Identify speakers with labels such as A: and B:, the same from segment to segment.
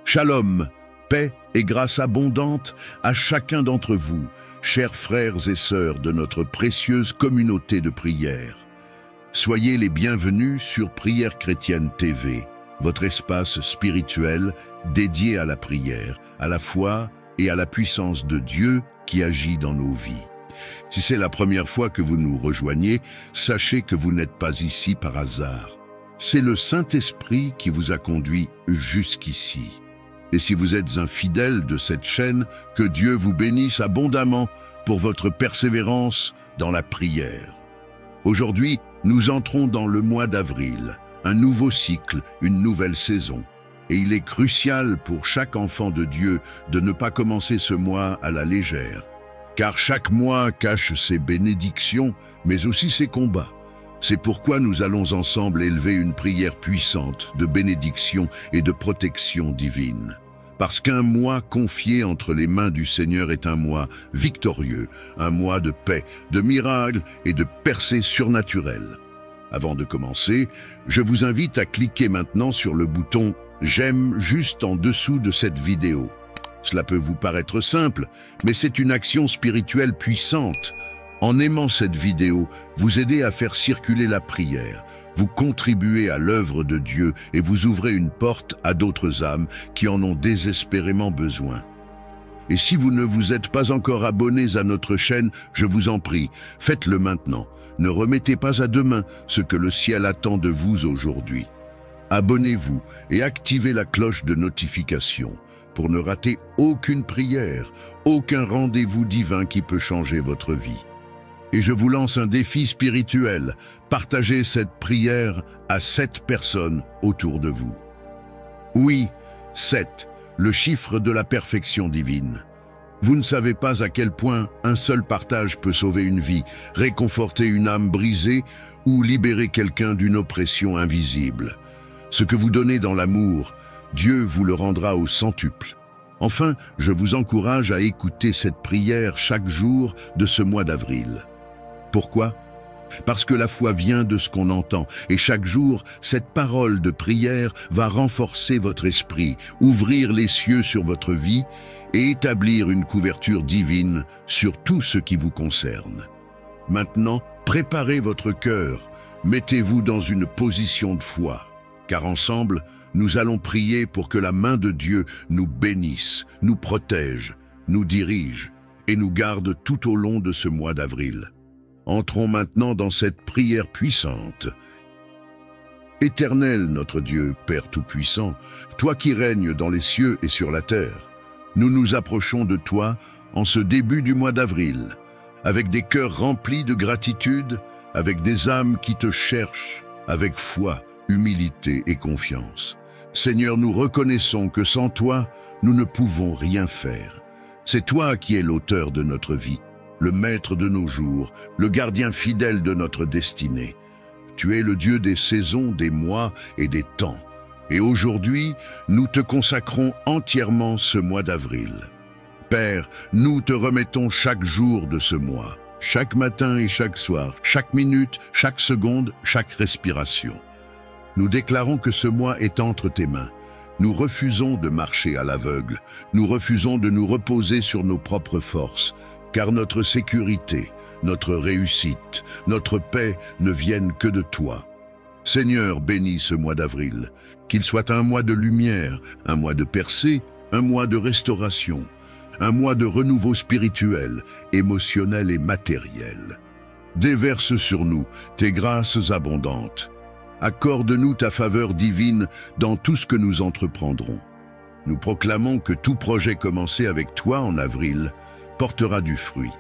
A: Shalom, paix et grâce abondante à chacun d'entre vous, chers frères et sœurs de notre précieuse communauté de prière. Soyez les bienvenus sur Prière Chrétienne TV, votre espace spirituel dédié à la prière, à la foi et à la puissance de Dieu qui agit dans nos vies. Si c'est la première fois que vous nous rejoignez, sachez que vous n'êtes pas ici par hasard. C'est le Saint-Esprit qui vous a conduit jusqu'ici. Et si vous êtes un fidèle de cette chaîne, que Dieu vous bénisse abondamment pour votre persévérance dans la prière. Aujourd'hui, nous entrons dans le mois d'avril, un nouveau cycle, une nouvelle saison. Et il est crucial pour chaque enfant de Dieu de ne pas commencer ce mois à la légère. Car chaque mois cache ses bénédictions, mais aussi ses combats. C'est pourquoi nous allons ensemble élever une prière puissante de bénédiction et de protection divine. Parce qu'un mois confié entre les mains du Seigneur est un mois victorieux, un mois de paix, de miracles et de percées surnaturelles. Avant de commencer, je vous invite à cliquer maintenant sur le bouton « J'aime » juste en dessous de cette vidéo. Cela peut vous paraître simple, mais c'est une action spirituelle puissante. En aimant cette vidéo, vous aidez à faire circuler la prière, vous contribuez à l'œuvre de Dieu et vous ouvrez une porte à d'autres âmes qui en ont désespérément besoin. Et si vous ne vous êtes pas encore abonnés à notre chaîne, je vous en prie, faites-le maintenant. Ne remettez pas à demain ce que le ciel attend de vous aujourd'hui. Abonnez-vous et activez la cloche de notification pour ne rater aucune prière, aucun rendez-vous divin qui peut changer votre vie. Et je vous lance un défi spirituel. Partagez cette prière à 7 personnes autour de vous. Oui, 7, le chiffre de la perfection divine. Vous ne savez pas à quel point un seul partage peut sauver une vie, réconforter une âme brisée ou libérer quelqu'un d'une oppression invisible. Ce que vous donnez dans l'amour, Dieu vous le rendra au centuple. Enfin, je vous encourage à écouter cette prière chaque jour de ce mois d'avril. Pourquoi? Parce que la foi vient de ce qu'on entend, et chaque jour, cette parole de prière va renforcer votre esprit, ouvrir les cieux sur votre vie et établir une couverture divine sur tout ce qui vous concerne. Maintenant, préparez votre cœur, mettez-vous dans une position de foi, car ensemble, nous allons prier pour que la main de Dieu nous bénisse, nous protège, nous dirige et nous garde tout au long de ce mois d'avril. Entrons maintenant dans cette prière puissante. Éternel notre Dieu, Père Tout-Puissant, toi qui règnes dans les cieux et sur la terre, nous nous approchons de toi en ce début du mois d'avril, avec des cœurs remplis de gratitude, avec des âmes qui te cherchent, avec foi, humilité et confiance. Seigneur, nous reconnaissons que sans toi, nous ne pouvons rien faire. C'est toi qui es l'auteur de notre vie, le maître de nos jours, le gardien fidèle de notre destinée. Tu es le Dieu des saisons, des mois et des temps. Et aujourd'hui, nous te consacrons entièrement ce mois d'avril. Père, nous te remettons chaque jour de ce mois, chaque matin et chaque soir, chaque minute, chaque seconde, chaque respiration. Nous déclarons que ce mois est entre tes mains. Nous refusons de marcher à l'aveugle. Nous refusons de nous reposer sur nos propres forces, car notre sécurité, notre réussite, notre paix ne viennent que de toi. Seigneur, bénis ce mois d'avril, qu'il soit un mois de lumière, un mois de percée, un mois de restauration, un mois de renouveau spirituel, émotionnel et matériel. Déverse sur nous tes grâces abondantes. Accorde-nous ta faveur divine dans tout ce que nous entreprendrons. Nous proclamons que tout projet commencé avec toi en avril portera du fruit.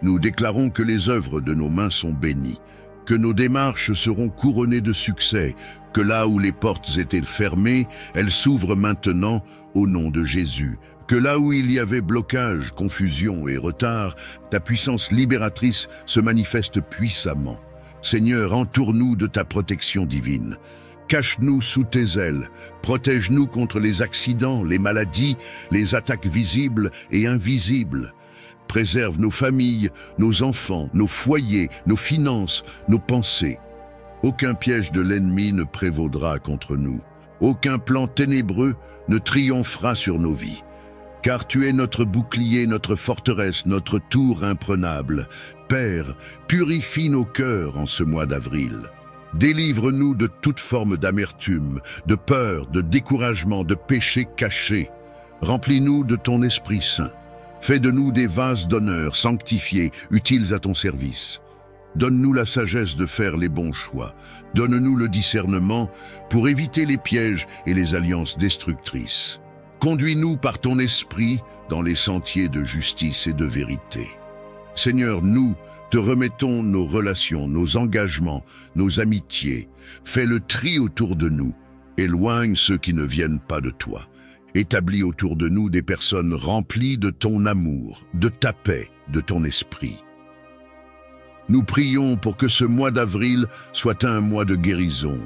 A: Nous déclarons que les œuvres de nos mains sont bénies, que nos démarches seront couronnées de succès, que là où les portes étaient fermées, elles s'ouvrent maintenant au nom de Jésus, que là où il y avait blocage, confusion et retard, ta puissance libératrice se manifeste puissamment. Seigneur, entoure-nous de ta protection divine. Cache-nous sous tes ailes, protège-nous contre les accidents, les maladies, les attaques visibles et invisibles. Préserve nos familles, nos enfants, nos foyers, nos finances, nos pensées. Aucun piège de l'ennemi ne prévaudra contre nous. Aucun plan ténébreux ne triomphera sur nos vies. Car tu es notre bouclier, notre forteresse, notre tour imprenable. Père, purifie nos cœurs en ce mois d'avril. Délivre-nous de toute forme d'amertume, de peur, de découragement, de péché caché. Remplis-nous de ton Esprit Saint. Fais de nous des vases d'honneur, sanctifiés, utiles à ton service. Donne-nous la sagesse de faire les bons choix. Donne-nous le discernement pour éviter les pièges et les alliances destructrices. Conduis-nous par ton esprit dans les sentiers de justice et de vérité. Seigneur, nous te remettons nos relations, nos engagements, nos amitiés. Fais le tri autour de nous. Éloigne ceux qui ne viennent pas de toi. Établis autour de nous des personnes remplies de ton amour, de ta paix, de ton esprit. Nous prions pour que ce mois d'avril soit un mois de guérison.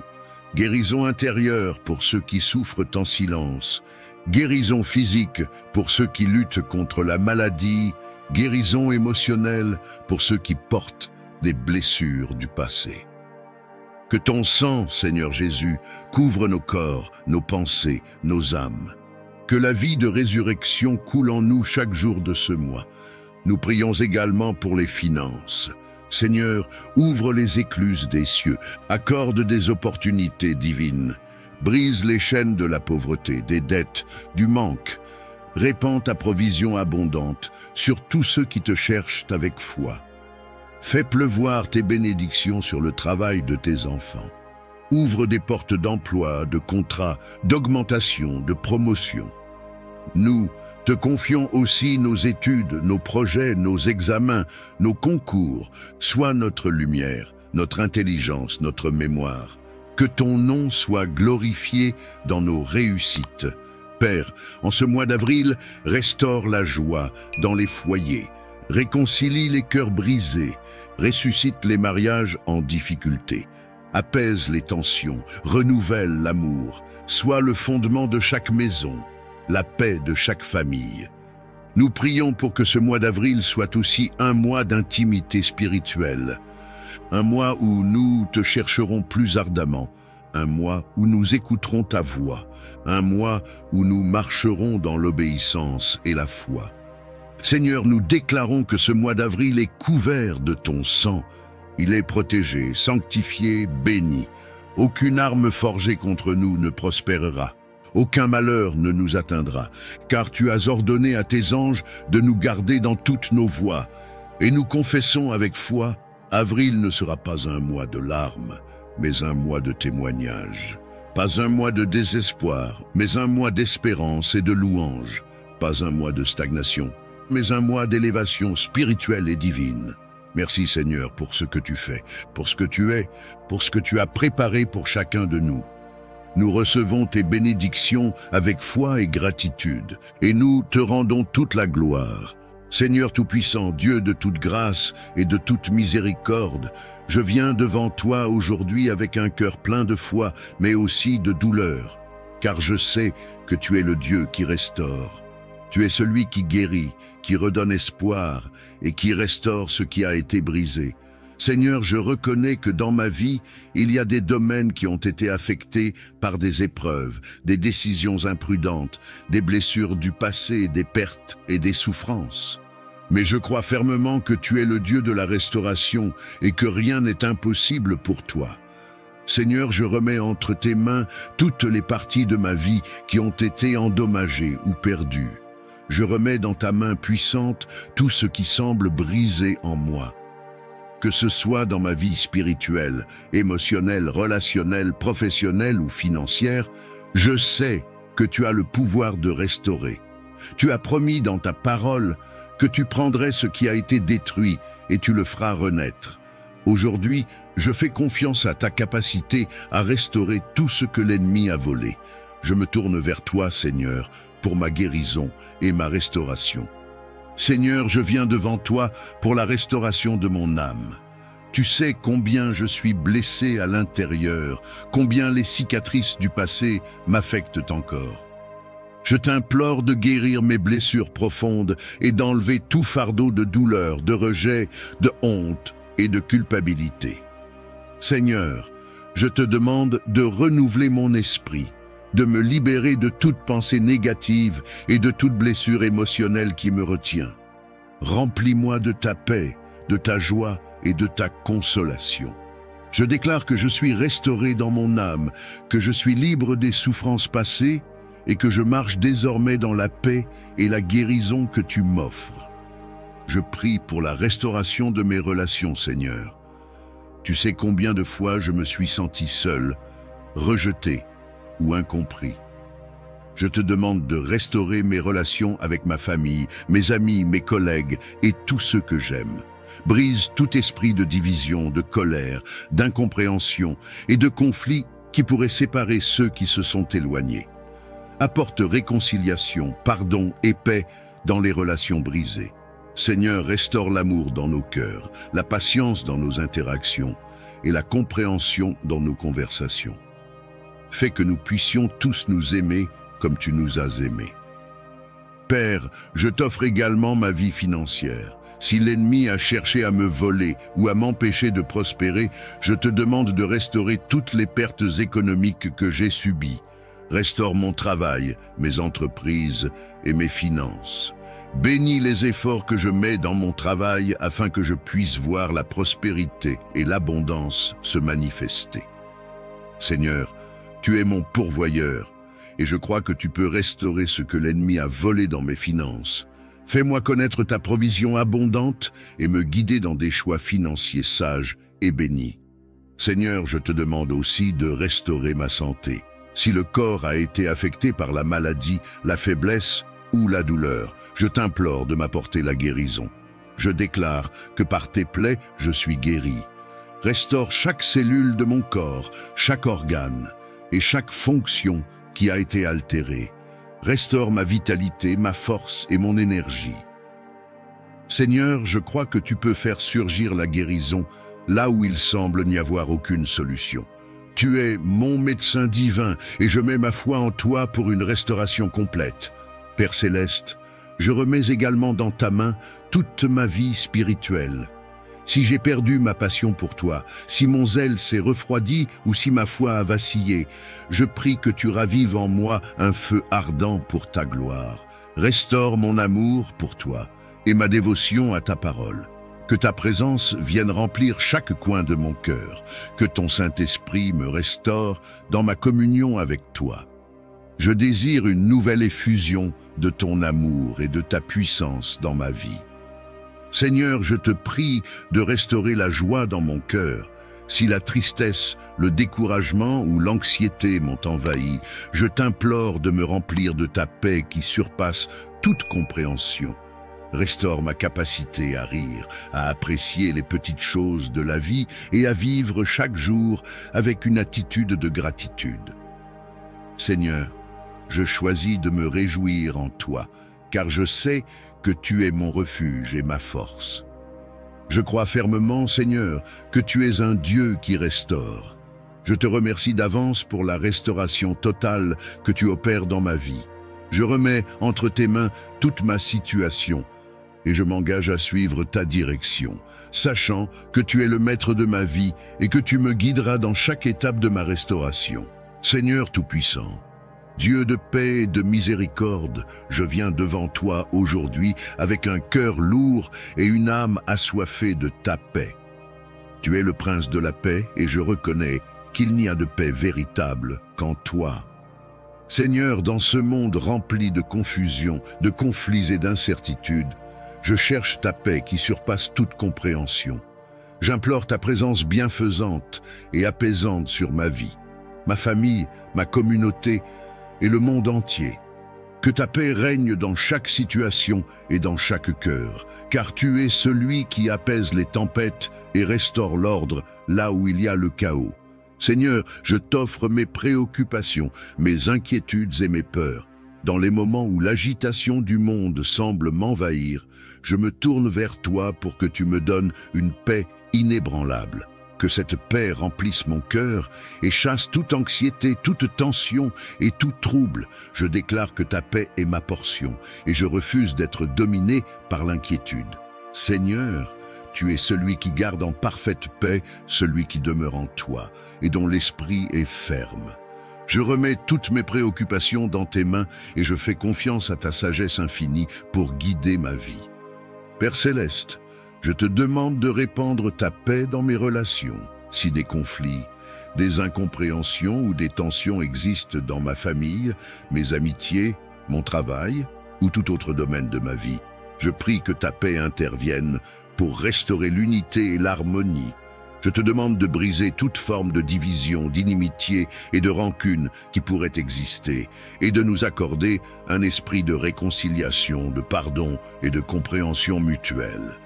A: Guérison intérieure pour ceux qui souffrent en silence. Guérison physique pour ceux qui luttent contre la maladie. Guérison émotionnelle pour ceux qui portent des blessures du passé. Que ton sang, Seigneur Jésus, couvre nos corps, nos pensées, nos âmes. Que la vie de résurrection coule en nous chaque jour de ce mois. Nous prions également pour les finances. Seigneur, ouvre les écluses des cieux, accorde des opportunités divines, brise les chaînes de la pauvreté, des dettes, du manque, répands ta provision abondante sur tous ceux qui te cherchent avec foi. Fais pleuvoir tes bénédictions sur le travail de tes enfants. Ouvre des portes d'emploi, de contrats, d'augmentation, de promotion. Nous te confions aussi nos études, nos projets, nos examens, nos concours. Sois notre lumière, notre intelligence, notre mémoire. Que ton nom soit glorifié dans nos réussites. Père, en ce mois d'avril, restaure la joie dans les foyers, réconcilie les cœurs brisés, ressuscite les mariages en difficulté, apaise les tensions, renouvelle l'amour, sois le fondement de chaque maison, la paix de chaque famille. Nous prions pour que ce mois d'avril soit aussi un mois d'intimité spirituelle, un mois où nous te chercherons plus ardemment, un mois où nous écouterons ta voix, un mois où nous marcherons dans l'obéissance et la foi. Seigneur, nous déclarons que ce mois d'avril est couvert de ton sang. Il est protégé, sanctifié, béni. Aucune arme forgée contre nous ne prospérera. Aucun malheur ne nous atteindra, car tu as ordonné à tes anges de nous garder dans toutes nos voies. Et nous confessons avec foi, avril ne sera pas un mois de larmes, mais un mois de témoignage. Pas un mois de désespoir, mais un mois d'espérance et de louange. Pas un mois de stagnation, mais un mois d'élévation spirituelle et divine. Merci Seigneur pour ce que tu fais, pour ce que tu es, pour ce que tu as préparé pour chacun de nous. Nous recevons tes bénédictions avec foi et gratitude, et nous te rendons toute la gloire. Seigneur Tout-Puissant, Dieu de toute grâce et de toute miséricorde, je viens devant toi aujourd'hui avec un cœur plein de foi, mais aussi de douleur, car je sais que tu es le Dieu qui restaure. Tu es celui qui guérit, qui redonne espoir et qui restaure ce qui a été brisé. Seigneur, je reconnais que dans ma vie, il y a des domaines qui ont été affectés par des épreuves, des décisions imprudentes, des blessures du passé, des pertes et des souffrances. Mais je crois fermement que tu es le Dieu de la restauration et que rien n'est impossible pour toi. Seigneur, je remets entre tes mains toutes les parties de ma vie qui ont été endommagées ou perdues. Je remets dans ta main puissante tout ce qui semble brisé en moi. Que ce soit dans ma vie spirituelle, émotionnelle, relationnelle, professionnelle ou financière, je sais que tu as le pouvoir de restaurer. Tu as promis dans ta parole que tu prendrais ce qui a été détruit et tu le feras renaître. Aujourd'hui, je fais confiance à ta capacité à restaurer tout ce que l'ennemi a volé. Je me tourne vers toi, Seigneur, pour ma guérison et ma restauration. Seigneur, je viens devant toi pour la restauration de mon âme. Tu sais combien je suis blessé à l'intérieur, combien les cicatrices du passé m'affectent encore. Je t'implore de guérir mes blessures profondes et d'enlever tout fardeau de douleur, de rejet, de honte et de culpabilité. Seigneur, je te demande de renouveler mon esprit, de me libérer de toute pensée négative et de toute blessure émotionnelle qui me retient. Remplis-moi de ta paix, de ta joie et de ta consolation. Je déclare que je suis restauré dans mon âme, que je suis libre des souffrances passées et que je marche désormais dans la paix et la guérison que tu m'offres. Je prie pour la restauration de mes relations, Seigneur. Tu sais combien de fois je me suis senti seul, rejeté ou incompris. Je te demande de restaurer mes relations avec ma famille, mes amis, mes collègues et tous ceux que j'aime. Brise tout esprit de division, de colère, d'incompréhension et de conflit qui pourrait séparer ceux qui se sont éloignés. Apporte réconciliation, pardon et paix dans les relations brisées. Seigneur, restaure l'amour dans nos cœurs, la patience dans nos interactions et la compréhension dans nos conversations. Fais que nous puissions tous nous aimer comme tu nous as aimés. Père, je t'offre également ma vie financière. Si l'ennemi a cherché à me voler ou à m'empêcher de prospérer, je te demande de restaurer toutes les pertes économiques que j'ai subies. Restaure mon travail, mes entreprises et mes finances. Bénis les efforts que je mets dans mon travail afin que je puisse voir la prospérité et l'abondance se manifester. Seigneur, tu es mon pourvoyeur et je crois que tu peux restaurer ce que l'ennemi a volé dans mes finances. Fais-moi connaître ta provision abondante et me guider dans des choix financiers sages et bénis. Seigneur, je te demande aussi de restaurer ma santé. Si le corps a été affecté par la maladie, la faiblesse ou la douleur, je t'implore de m'apporter la guérison. Je déclare que par tes plaies, je suis guéri. Restaure chaque cellule de mon corps, chaque organe et chaque fonction qui a été altérée. Restaure ma vitalité, ma force et mon énergie. Seigneur, je crois que tu peux faire surgir la guérison là où il semble n'y avoir aucune solution. Tu es mon médecin divin et je mets ma foi en toi pour une restauration complète. Père céleste, je remets également dans ta main toute ma vie spirituelle. Si j'ai perdu ma passion pour toi, si mon zèle s'est refroidi ou si ma foi a vacillé, je prie que tu ravives en moi un feu ardent pour ta gloire. Restaure mon amour pour toi et ma dévotion à ta parole. Que ta présence vienne remplir chaque coin de mon cœur, que ton Saint-Esprit me restaure dans ma communion avec toi. Je désire une nouvelle effusion de ton amour et de ta puissance dans ma vie. Seigneur, je te prie de restaurer la joie dans mon cœur. Si la tristesse, le découragement ou l'anxiété m'ont envahi, je t'implore de me remplir de ta paix qui surpasse toute compréhension. Restaure ma capacité à rire, à apprécier les petites choses de la vie et à vivre chaque jour avec une attitude de gratitude. Seigneur, je choisis de me réjouir en toi, car je sais que tu es mon refuge et ma force. Je crois fermement, Seigneur, que tu es un Dieu qui restaure. Je te remercie d'avance pour la restauration totale que tu opères dans ma vie. Je remets entre tes mains toute ma situation et je m'engage à suivre ta direction, sachant que tu es le maître de ma vie et que tu me guideras dans chaque étape de ma restauration. Seigneur Tout-Puissant, Dieu de paix et de miséricorde, je viens devant toi aujourd'hui avec un cœur lourd et une âme assoiffée de ta paix. Tu es le prince de la paix et je reconnais qu'il n'y a de paix véritable qu'en toi. Seigneur, dans ce monde rempli de confusion, de conflits et d'incertitudes, je cherche ta paix qui surpasse toute compréhension. J'implore ta présence bienfaisante et apaisante sur ma vie, ma famille, ma communauté et le monde entier. Que ta paix règne dans chaque situation et dans chaque cœur, car tu es celui qui apaise les tempêtes et restaure l'ordre là où il y a le chaos. Seigneur, je t'offre mes préoccupations, mes inquiétudes et mes peurs. Dans les moments où l'agitation du monde semble m'envahir, je me tourne vers toi pour que tu me donnes une paix inébranlable. Que cette paix remplisse mon cœur et chasse toute anxiété, toute tension et tout trouble. Je déclare que ta paix est ma portion et je refuse d'être dominé par l'inquiétude. Seigneur, tu es celui qui garde en parfaite paix celui qui demeure en toi et dont l'esprit est ferme. Je remets toutes mes préoccupations dans tes mains et je fais confiance à ta sagesse infinie pour guider ma vie. Père céleste, je te demande de répandre ta paix dans mes relations. Si des conflits, des incompréhensions ou des tensions existent dans ma famille, mes amitiés, mon travail ou tout autre domaine de ma vie, je prie que ta paix intervienne pour restaurer l'unité et l'harmonie. Je te demande de briser toute forme de division, d'inimitié et de rancune qui pourrait exister, et de nous accorder un esprit de réconciliation, de pardon et de compréhension mutuelle.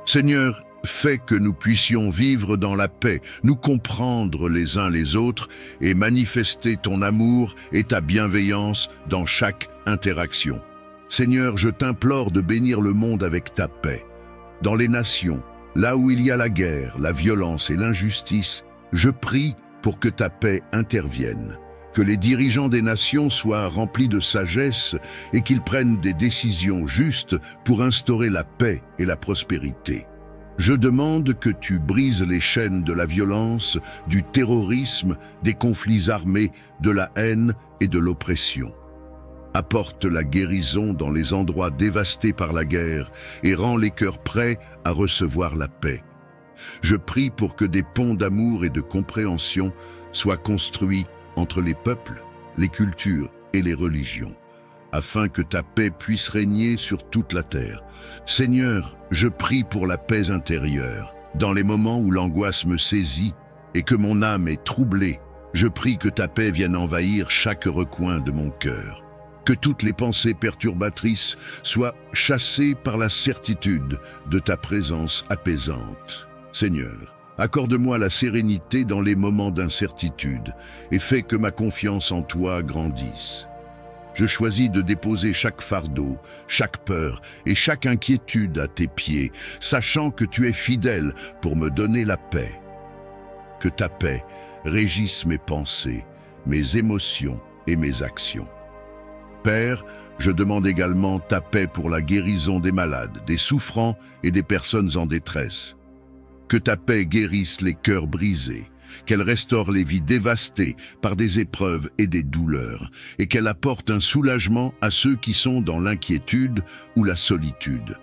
A: Seigneur, fais que nous puissions vivre dans la paix, nous comprendre les uns les autres et manifester ton amour et ta bienveillance dans chaque interaction. Seigneur, je t'implore de bénir le monde avec ta paix. Dans les nations, là où il y a la guerre, la violence et l'injustice, je prie pour que ta paix intervienne, que les dirigeants des nations soient remplis de sagesse et qu'ils prennent des décisions justes pour instaurer la paix et la prospérité. Je demande que tu brises les chaînes de la violence, du terrorisme, des conflits armés, de la haine et de l'oppression. Apporte la guérison dans les endroits dévastés par la guerre et rends les cœurs prêts à recevoir la paix. Je prie pour que des ponts d'amour et de compréhension soient construits entre les peuples, les cultures et les religions, afin que ta paix puisse régner sur toute la terre. Seigneur, je prie pour la paix intérieure. Dans les moments où l'angoisse me saisit et que mon âme est troublée, je prie que ta paix vienne envahir chaque recoin de mon cœur. Que toutes les pensées perturbatrices soient chassées par la certitude de ta présence apaisante. Seigneur, accorde-moi la sérénité dans les moments d'incertitude et fais que ma confiance en toi grandisse. Je choisis de déposer chaque fardeau, chaque peur et chaque inquiétude à tes pieds, sachant que tu es fidèle pour me donner la paix. Que ta paix régisse mes pensées, mes émotions et mes actions. Père, je demande également ta paix pour la guérison des malades, des souffrants et des personnes en détresse. Que ta paix guérisse les cœurs brisés, qu'elle restaure les vies dévastées par des épreuves et des douleurs, et qu'elle apporte un soulagement à ceux qui sont dans l'inquiétude ou la solitude.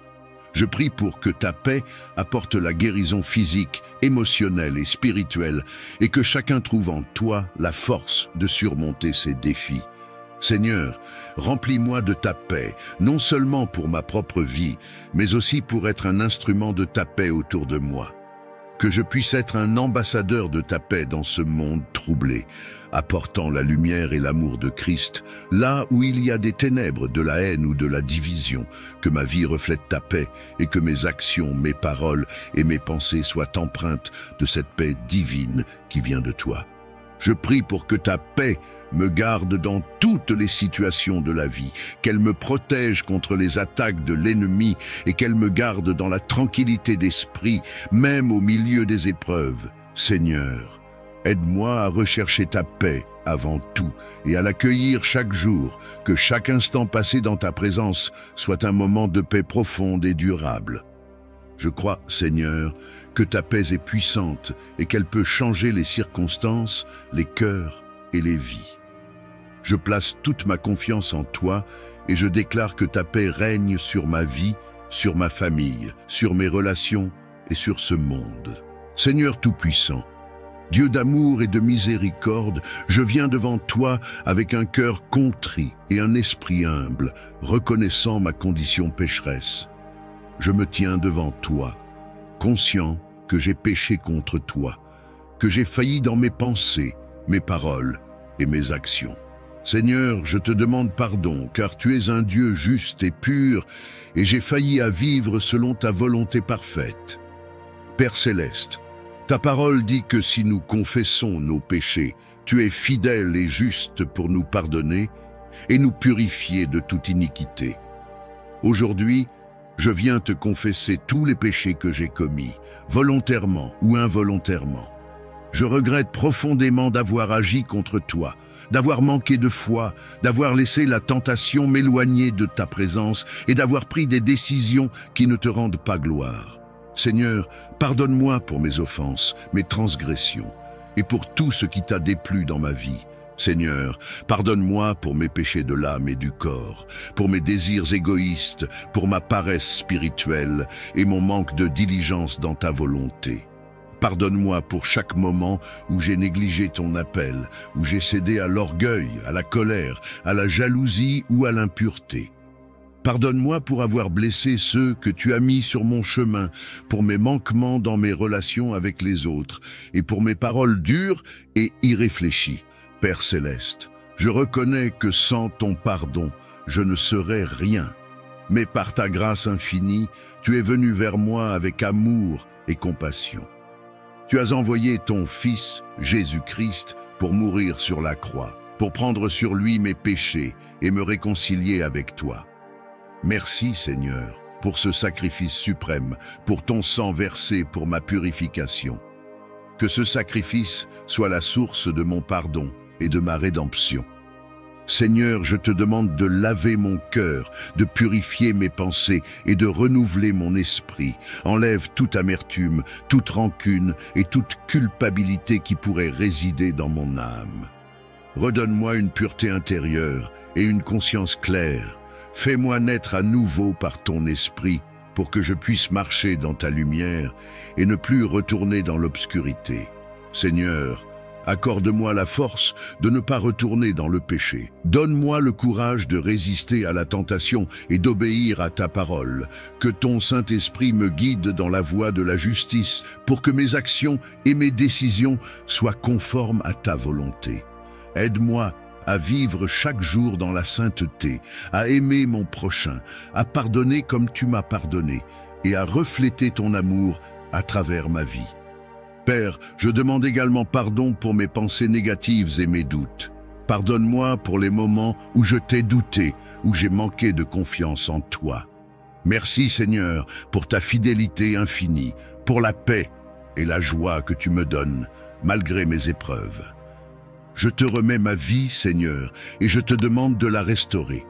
A: Je prie pour que ta paix apporte la guérison physique, émotionnelle et spirituelle, et que chacun trouve en toi la force de surmonter ces défis. Seigneur, remplis-moi de ta paix, non seulement pour ma propre vie, mais aussi pour être un instrument de ta paix autour de moi. Que je puisse être un ambassadeur de ta paix dans ce monde troublé, apportant la lumière et l'amour de Christ, là où il y a des ténèbres, de la haine ou de la division. Que ma vie reflète ta paix et que mes actions, mes paroles et mes pensées soient empreintes de cette paix divine qui vient de toi. Je prie pour que ta paix me garde dans toutes les situations de la vie, qu'elle me protège contre les attaques de l'ennemi et qu'elle me garde dans la tranquillité d'esprit, même au milieu des épreuves. Seigneur, aide-moi à rechercher ta paix avant tout et à l'accueillir chaque jour, que chaque instant passé dans ta présence soit un moment de paix profonde et durable. Je crois, Seigneur, que ta paix est puissante et qu'elle peut changer les circonstances, les cœurs et les vies. Je place toute ma confiance en toi et je déclare que ta paix règne sur ma vie, sur ma famille, sur mes relations et sur ce monde. Seigneur Tout-Puissant, Dieu d'amour et de miséricorde, je viens devant toi avec un cœur contrit et un esprit humble, reconnaissant ma condition pécheresse. Je me tiens devant toi, conscient que j'ai péché contre toi, que j'ai failli dans mes pensées, mes paroles et mes actions. Seigneur, je te demande pardon, car tu es un Dieu juste et pur, et j'ai failli à vivre selon ta volonté parfaite. Père céleste, ta parole dit que si nous confessons nos péchés, tu es fidèle et juste pour nous pardonner et nous purifier de toute iniquité. Aujourd'hui, je viens te confesser tous les péchés que j'ai commis, volontairement ou involontairement. Je regrette profondément d'avoir agi contre toi, d'avoir manqué de foi, d'avoir laissé la tentation m'éloigner de ta présence et d'avoir pris des décisions qui ne te rendent pas gloire. Seigneur, pardonne-moi pour mes offenses, mes transgressions et pour tout ce qui t'a déplu dans ma vie. Seigneur, pardonne-moi pour mes péchés de l'âme et du corps, pour mes désirs égoïstes, pour ma paresse spirituelle et mon manque de diligence dans ta volonté. Pardonne-moi pour chaque moment où j'ai négligé ton appel, où j'ai cédé à l'orgueil, à la colère, à la jalousie ou à l'impureté. Pardonne-moi pour avoir blessé ceux que tu as mis sur mon chemin, pour mes manquements dans mes relations avec les autres et pour mes paroles dures et irréfléchies. Père céleste, je reconnais que sans ton pardon, je ne serais rien. Mais par ta grâce infinie, tu es venu vers moi avec amour et compassion. Tu as envoyé ton Fils, Jésus-Christ, pour mourir sur la croix, pour prendre sur lui mes péchés et me réconcilier avec toi. Merci Seigneur pour ce sacrifice suprême, pour ton sang versé pour ma purification. Que ce sacrifice soit la source de mon pardon et de ma rédemption. Seigneur, je te demande de laver mon cœur, de purifier mes pensées et de renouveler mon esprit. Enlève toute amertume, toute rancune et toute culpabilité qui pourrait résider dans mon âme. Redonne-moi une pureté intérieure et une conscience claire. Fais-moi naître à nouveau par ton esprit pour que je puisse marcher dans ta lumière et ne plus retourner dans l'obscurité. Seigneur, accorde-moi la force de ne pas retourner dans le péché. Donne-moi le courage de résister à la tentation et d'obéir à ta parole. Que ton Saint-Esprit me guide dans la voie de la justice pour que mes actions et mes décisions soient conformes à ta volonté. Aide-moi à vivre chaque jour dans la sainteté, à aimer mon prochain, à pardonner comme tu m'as pardonné et à refléter ton amour à travers ma vie. Père, je demande également pardon pour mes pensées négatives et mes doutes. Pardonne-moi pour les moments où je t'ai douté, où j'ai manqué de confiance en toi. Merci Seigneur pour ta fidélité infinie, pour la paix et la joie que tu me donnes, malgré mes épreuves. Je te remets ma vie, Seigneur, et je te demande de la restaurer.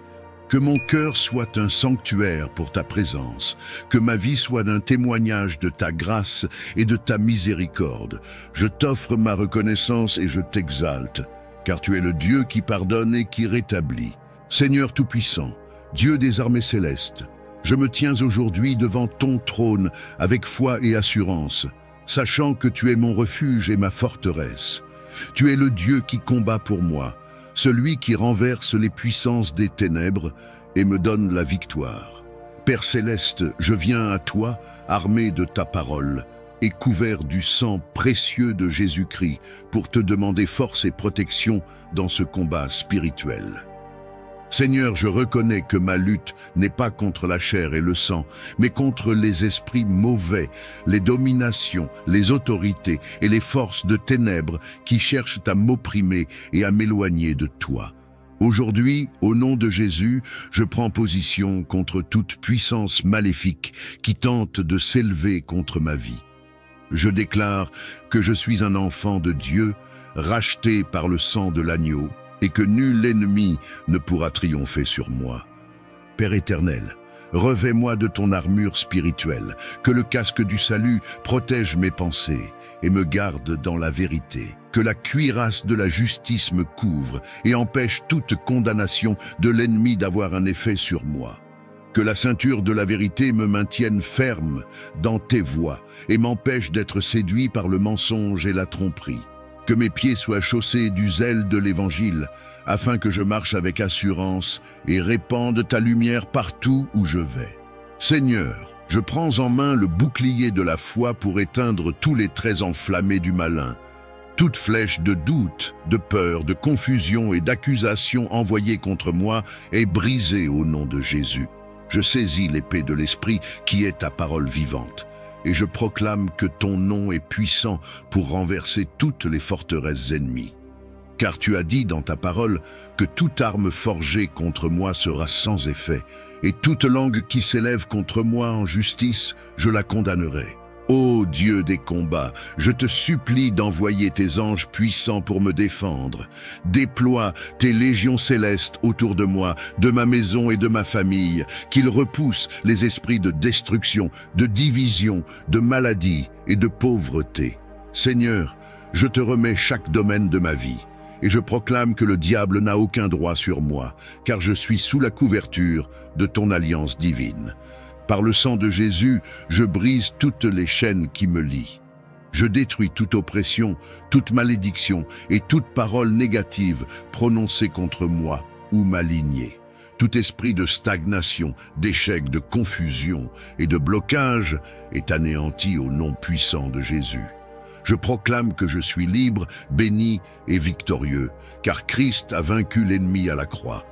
A: Que mon cœur soit un sanctuaire pour ta présence, que ma vie soit un témoignage de ta grâce et de ta miséricorde. Je t'offre ma reconnaissance et je t'exalte, car tu es le Dieu qui pardonne et qui rétablit. Seigneur Tout-Puissant, Dieu des armées célestes, je me tiens aujourd'hui devant ton trône avec foi et assurance, sachant que tu es mon refuge et ma forteresse. Tu es le Dieu qui combat pour moi, celui qui renverse les puissances des ténèbres et me donne la victoire. Père céleste, je viens à toi, armé de ta parole et couvert du sang précieux de Jésus-Christ, pour te demander force et protection dans ce combat spirituel. Seigneur, je reconnais que ma lutte n'est pas contre la chair et le sang, mais contre les esprits mauvais, les dominations, les autorités et les forces de ténèbres qui cherchent à m'opprimer et à m'éloigner de toi. Aujourd'hui, au nom de Jésus, je prends position contre toute puissance maléfique qui tente de s'élever contre ma vie. Je déclare que je suis un enfant de Dieu, racheté par le sang de l'agneau, et que nul ennemi ne pourra triompher sur moi. Père éternel, revêt-moi de ton armure spirituelle, que le casque du salut protège mes pensées et me garde dans la vérité, que la cuirasse de la justice me couvre et empêche toute condamnation de l'ennemi d'avoir un effet sur moi. Que la ceinture de la vérité me maintienne ferme dans tes voies et m'empêche d'être séduit par le mensonge et la tromperie. Que mes pieds soient chaussés du zèle de l'Évangile, afin que je marche avec assurance et répande ta lumière partout où je vais. Seigneur, je prends en main le bouclier de la foi pour éteindre tous les traits enflammés du malin. Toute flèche de doute, de peur, de confusion et d'accusation envoyée contre moi est brisée au nom de Jésus. Je saisis l'épée de l'Esprit qui est ta parole vivante. Et je proclame que ton nom est puissant pour renverser toutes les forteresses ennemies. Car tu as dit dans ta parole que toute arme forgée contre moi sera sans effet, et toute langue qui s'élève contre moi en justice, je la condamnerai. Ô Dieu des combats, je te supplie d'envoyer tes anges puissants pour me défendre. Déploie tes légions célestes autour de moi, de ma maison et de ma famille, qu'ils repoussent les esprits de destruction, de division, de maladie et de pauvreté. Seigneur, je te remets chaque domaine de ma vie, et je proclame que le diable n'a aucun droit sur moi, car je suis sous la couverture de ton alliance divine. Par le sang de Jésus, je brise toutes les chaînes qui me lient. Je détruis toute oppression, toute malédiction et toute parole négative prononcée contre moi ou ma lignée. Tout esprit de stagnation, d'échec, de confusion et de blocage est anéanti au nom puissant de Jésus. Je proclame que je suis libre, béni et victorieux, car Christ a vaincu l'ennemi à la croix.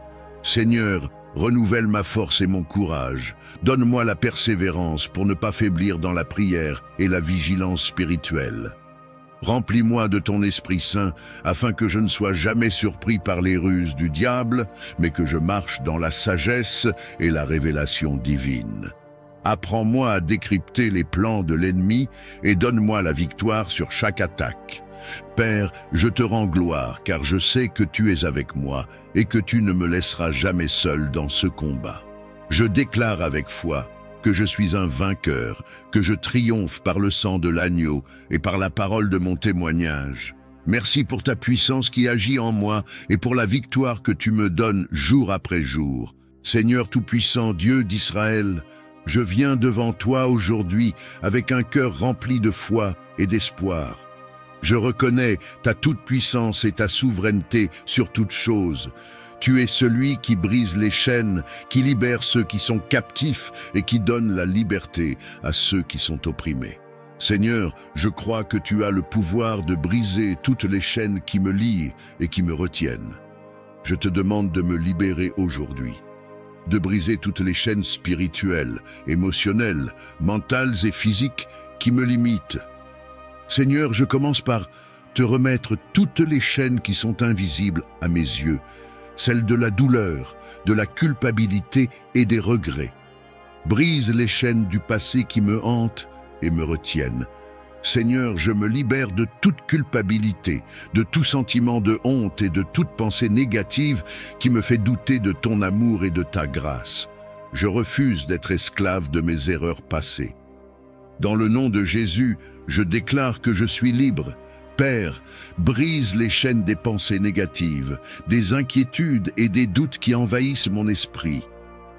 A: Seigneur, renouvelle ma force et mon courage. Donne-moi la persévérance pour ne pas faiblir dans la prière et la vigilance spirituelle. Remplis-moi de ton Esprit Saint, afin que je ne sois jamais surpris par les ruses du diable, mais que je marche dans la sagesse et la révélation divine. Apprends-moi à décrypter les plans de l'ennemi et donne-moi la victoire sur chaque attaque. Père, je te rends gloire, car je sais que tu es avec moi et que tu ne me laisseras jamais seul dans ce combat. Je déclare avec foi que je suis un vainqueur, que je triomphe par le sang de l'agneau et par la parole de mon témoignage. Merci pour ta puissance qui agit en moi et pour la victoire que tu me donnes jour après jour. Seigneur Tout-Puissant, Dieu d'Israël, je viens devant toi aujourd'hui avec un cœur rempli de foi et d'espoir. Je reconnais ta toute-puissance et ta souveraineté sur toutes choses. Tu es celui qui brise les chaînes, qui libère ceux qui sont captifs et qui donne la liberté à ceux qui sont opprimés. Seigneur, je crois que tu as le pouvoir de briser toutes les chaînes qui me lient et qui me retiennent. Je te demande de me libérer aujourd'hui, de briser toutes les chaînes spirituelles, émotionnelles, mentales et physiques qui me limitent. Seigneur, je commence par te remettre toutes les chaînes qui sont invisibles à mes yeux, celles de la douleur, de la culpabilité et des regrets. Brise les chaînes du passé qui me hantent et me retiennent. Seigneur, je me libère de toute culpabilité, de tout sentiment de honte et de toute pensée négative qui me fait douter de ton amour et de ta grâce. Je refuse d'être esclave de mes erreurs passées. Dans le nom de Jésus, je déclare que je suis libre. Père, brise les chaînes des pensées négatives, des inquiétudes et des doutes qui envahissent mon esprit.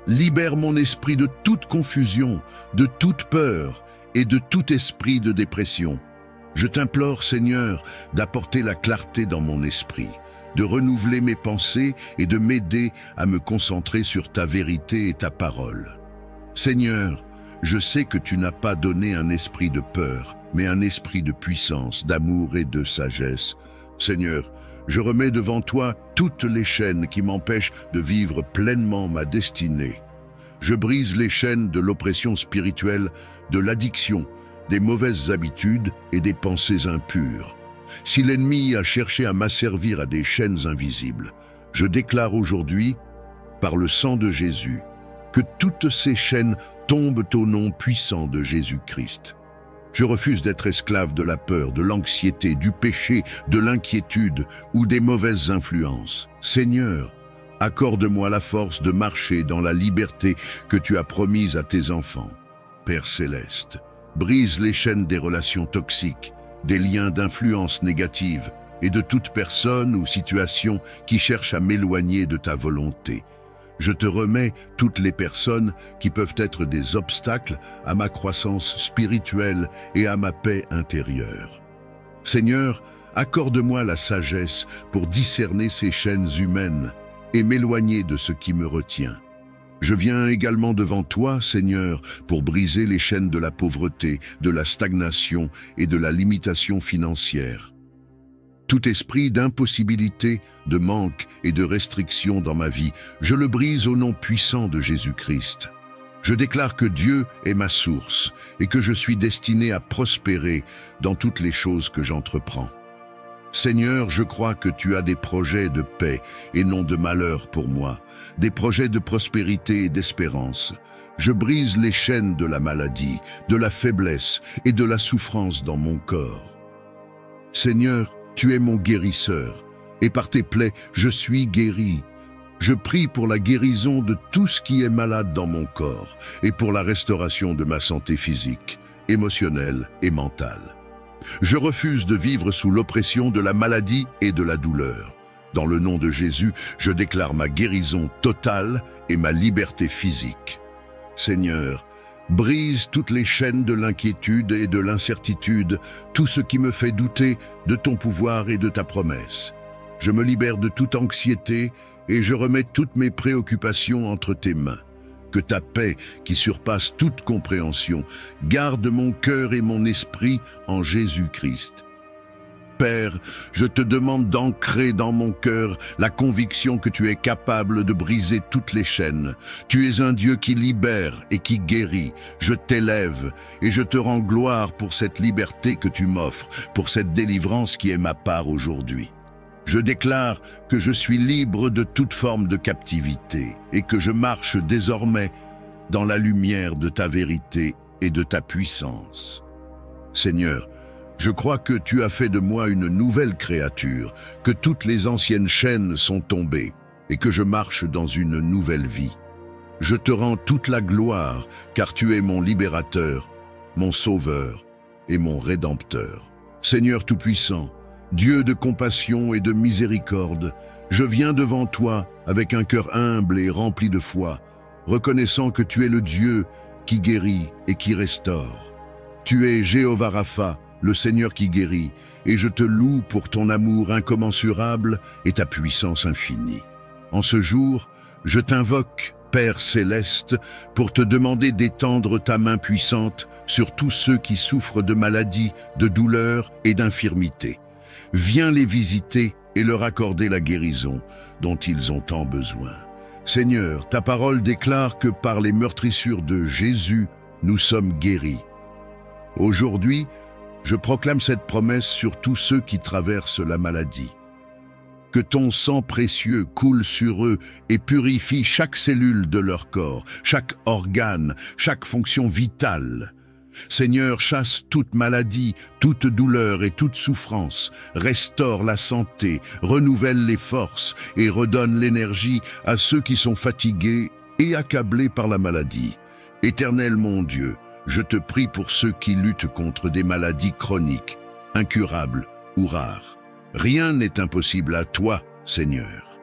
A: Libère mon esprit de toute confusion, de toute peur et de tout esprit de dépression. Je t'implore, Seigneur, d'apporter la clarté dans mon esprit, de renouveler mes pensées et de m'aider à me concentrer sur ta vérité et ta parole. Seigneur, je sais que tu n'as pas donné un esprit de peur, mais un esprit de puissance, d'amour et de sagesse. Seigneur, je remets devant toi toutes les chaînes qui m'empêchent de vivre pleinement ma destinée. Je brise les chaînes de l'oppression spirituelle, de l'addiction, des mauvaises habitudes et des pensées impures. Si l'ennemi a cherché à m'asservir à des chaînes invisibles, je déclare aujourd'hui, par le sang de Jésus, que toutes ces chaînes tombent au nom puissant de Jésus-Christ. Je refuse d'être esclave de la peur, de l'anxiété, du péché, de l'inquiétude ou des mauvaises influences. Seigneur, accorde-moi la force de marcher dans la liberté que tu as promise à tes enfants. Père céleste, brise les chaînes des relations toxiques, des liens d'influence négative et de toute personne ou situation qui cherche à m'éloigner de ta volonté. Je te remets toutes les personnes qui peuvent être des obstacles à ma croissance spirituelle et à ma paix intérieure. Seigneur, accorde-moi la sagesse pour discerner ces chaînes humaines et m'éloigner de ce qui me retient. Je viens également devant toi, Seigneur, pour briser les chaînes de la pauvreté, de la stagnation et de la limitation financière. Tout esprit d'impossibilité, de manque et de restriction dans ma vie, je le brise au nom puissant de Jésus-Christ. Je déclare que Dieu est ma source et que je suis destiné à prospérer dans toutes les choses que j'entreprends. Seigneur, je crois que tu as des projets de paix et non de malheur pour moi, des projets de prospérité et d'espérance. Je brise les chaînes de la maladie, de la faiblesse et de la souffrance dans mon corps. Seigneur, tu es mon guérisseur, et par tes plaies, je suis guéri. Je prie pour la guérison de tout ce qui est malade dans mon corps et pour la restauration de ma santé physique, émotionnelle et mentale. Je refuse de vivre sous l'oppression de la maladie et de la douleur. Dans le nom de Jésus, je déclare ma guérison totale et ma liberté physique. Seigneur, brise toutes les chaînes de l'inquiétude et de l'incertitude, tout ce qui me fait douter de ton pouvoir et de ta promesse. Je me libère de toute anxiété et je remets toutes mes préoccupations entre tes mains. Que ta paix, qui surpasse toute compréhension, garde mon cœur et mon esprit en Jésus-Christ. Père, je te demande d'ancrer dans mon cœur la conviction que tu es capable de briser toutes les chaînes. Tu es un Dieu qui libère et qui guérit. Je t'élève et je te rends gloire pour cette liberté que tu m'offres, pour cette délivrance qui est ma part aujourd'hui. Je déclare que je suis libre de toute forme de captivité et que je marche désormais dans la lumière de ta vérité et de ta puissance. Seigneur, je crois que tu as fait de moi une nouvelle créature, que toutes les anciennes chaînes sont tombées et que je marche dans une nouvelle vie. Je te rends toute la gloire, car tu es mon libérateur, mon sauveur et mon rédempteur. Seigneur Tout-Puissant, Dieu de compassion et de miséricorde, je viens devant toi avec un cœur humble et rempli de foi, reconnaissant que tu es le Dieu qui guérit et qui restaure. Tu es Jéhovah Rapha, le Seigneur qui guérit, et je te loue pour ton amour incommensurable et ta puissance infinie. En ce jour, je t'invoque, Père céleste, pour te demander d'étendre ta main puissante sur tous ceux qui souffrent de maladies, de douleurs et d'infirmités. Viens les visiter et leur accorder la guérison dont ils ont tant besoin. Seigneur, ta parole déclare que par les meurtrissures de Jésus, nous sommes guéris. Aujourd'hui, je proclame cette promesse sur tous ceux qui traversent la maladie. Que ton sang précieux coule sur eux et purifie chaque cellule de leur corps, chaque organe, chaque fonction vitale. Seigneur, chasse toute maladie, toute douleur et toute souffrance, restaure la santé, renouvelle les forces et redonne l'énergie à ceux qui sont fatigués et accablés par la maladie. Éternel mon Dieu, je te prie pour ceux qui luttent contre des maladies chroniques, incurables ou rares. Rien n'est impossible à toi, Seigneur.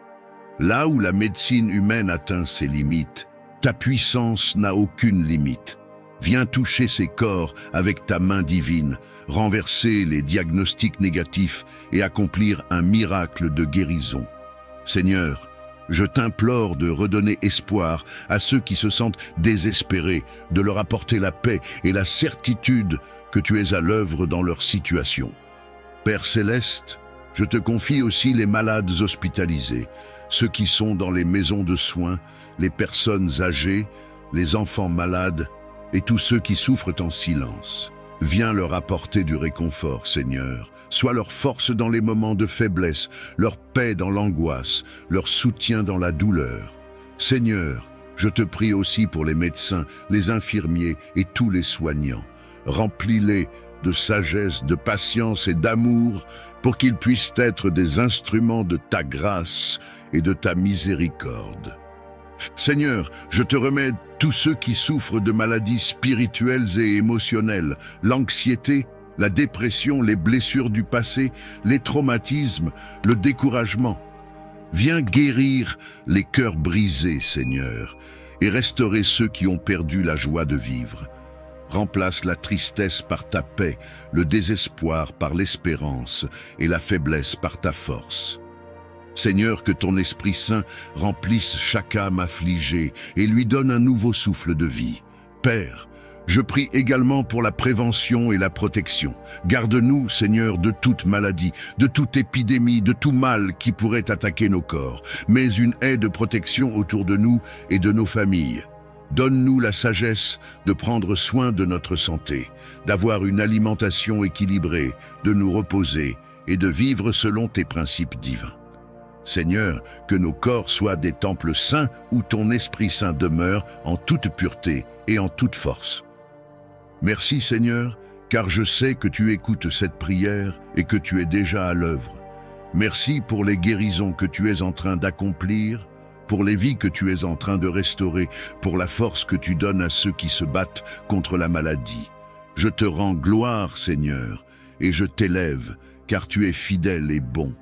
A: Là où la médecine humaine atteint ses limites, ta puissance n'a aucune limite. Viens toucher ces corps avec ta main divine, renverser les diagnostics négatifs et accomplir un miracle de guérison. Seigneur, je t'implore de redonner espoir à ceux qui se sentent désespérés, de leur apporter la paix et la certitude que tu es à l'œuvre dans leur situation. Père céleste, je te confie aussi les malades hospitalisés, ceux qui sont dans les maisons de soins, les personnes âgées, les enfants malades et tous ceux qui souffrent en silence. Viens leur apporter du réconfort, Seigneur. Sois leur force dans les moments de faiblesse, leur paix dans l'angoisse, leur soutien dans la douleur. Seigneur, je te prie aussi pour les médecins, les infirmiers et tous les soignants. Remplis-les de sagesse, de patience et d'amour pour qu'ils puissent être des instruments de ta grâce et de ta miséricorde. Seigneur, je te remets tous ceux qui souffrent de maladies spirituelles et émotionnelles, l'anxiété, la dépression, les blessures du passé, les traumatismes, le découragement. Viens guérir les cœurs brisés, Seigneur, et restaurer ceux qui ont perdu la joie de vivre. Remplace la tristesse par ta paix, le désespoir par l'espérance et la faiblesse par ta force. Seigneur, que ton Esprit Saint remplisse chaque âme affligée et lui donne un nouveau souffle de vie. Père, je prie également pour la prévention et la protection. Garde-nous, Seigneur, de toute maladie, de toute épidémie, de tout mal qui pourrait attaquer nos corps. Mets une haie de protection autour de nous et de nos familles. Donne-nous la sagesse de prendre soin de notre santé, d'avoir une alimentation équilibrée, de nous reposer et de vivre selon tes principes divins. Seigneur, que nos corps soient des temples saints où ton Esprit Saint demeure en toute pureté et en toute force. Merci Seigneur, car je sais que tu écoutes cette prière et que tu es déjà à l'œuvre. Merci pour les guérisons que tu es en train d'accomplir, pour les vies que tu es en train de restaurer, pour la force que tu donnes à ceux qui se battent contre la maladie. Je te rends gloire, Seigneur, et je t'élève, car tu es fidèle et bon.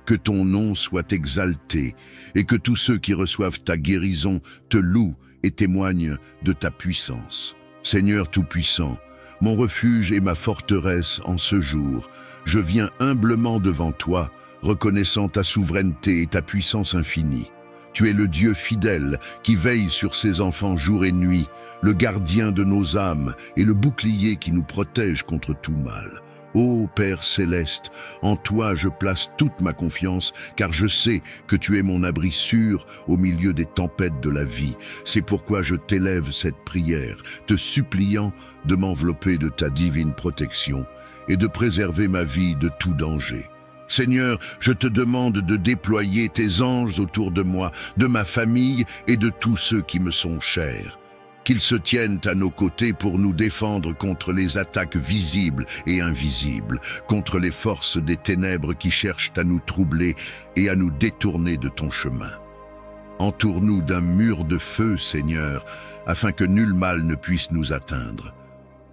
A: Que ton nom soit exalté, et que tous ceux qui reçoivent ta guérison te louent et témoignent de ta puissance. Seigneur Tout-Puissant, mon refuge et ma forteresse en ce jour, je viens humblement devant toi, reconnaissant ta souveraineté et ta puissance infinie. Tu es le Dieu fidèle qui veille sur ses enfants jour et nuit, le gardien de nos âmes et le bouclier qui nous protège contre tout mal. Ô Père céleste, en toi je place toute ma confiance, car je sais que tu es mon abri sûr au milieu des tempêtes de la vie. C'est pourquoi je t'élève cette prière, te suppliant de m'envelopper de ta divine protection et de préserver ma vie de tout danger. Seigneur, je te demande de déployer tes anges autour de moi, de ma famille et de tous ceux qui me sont chers. Qu'ils se tiennent à nos côtés pour nous défendre contre les attaques visibles et invisibles, contre les forces des ténèbres qui cherchent à nous troubler et à nous détourner de ton chemin. Entoure-nous d'un mur de feu, Seigneur, afin que nul mal ne puisse nous atteindre.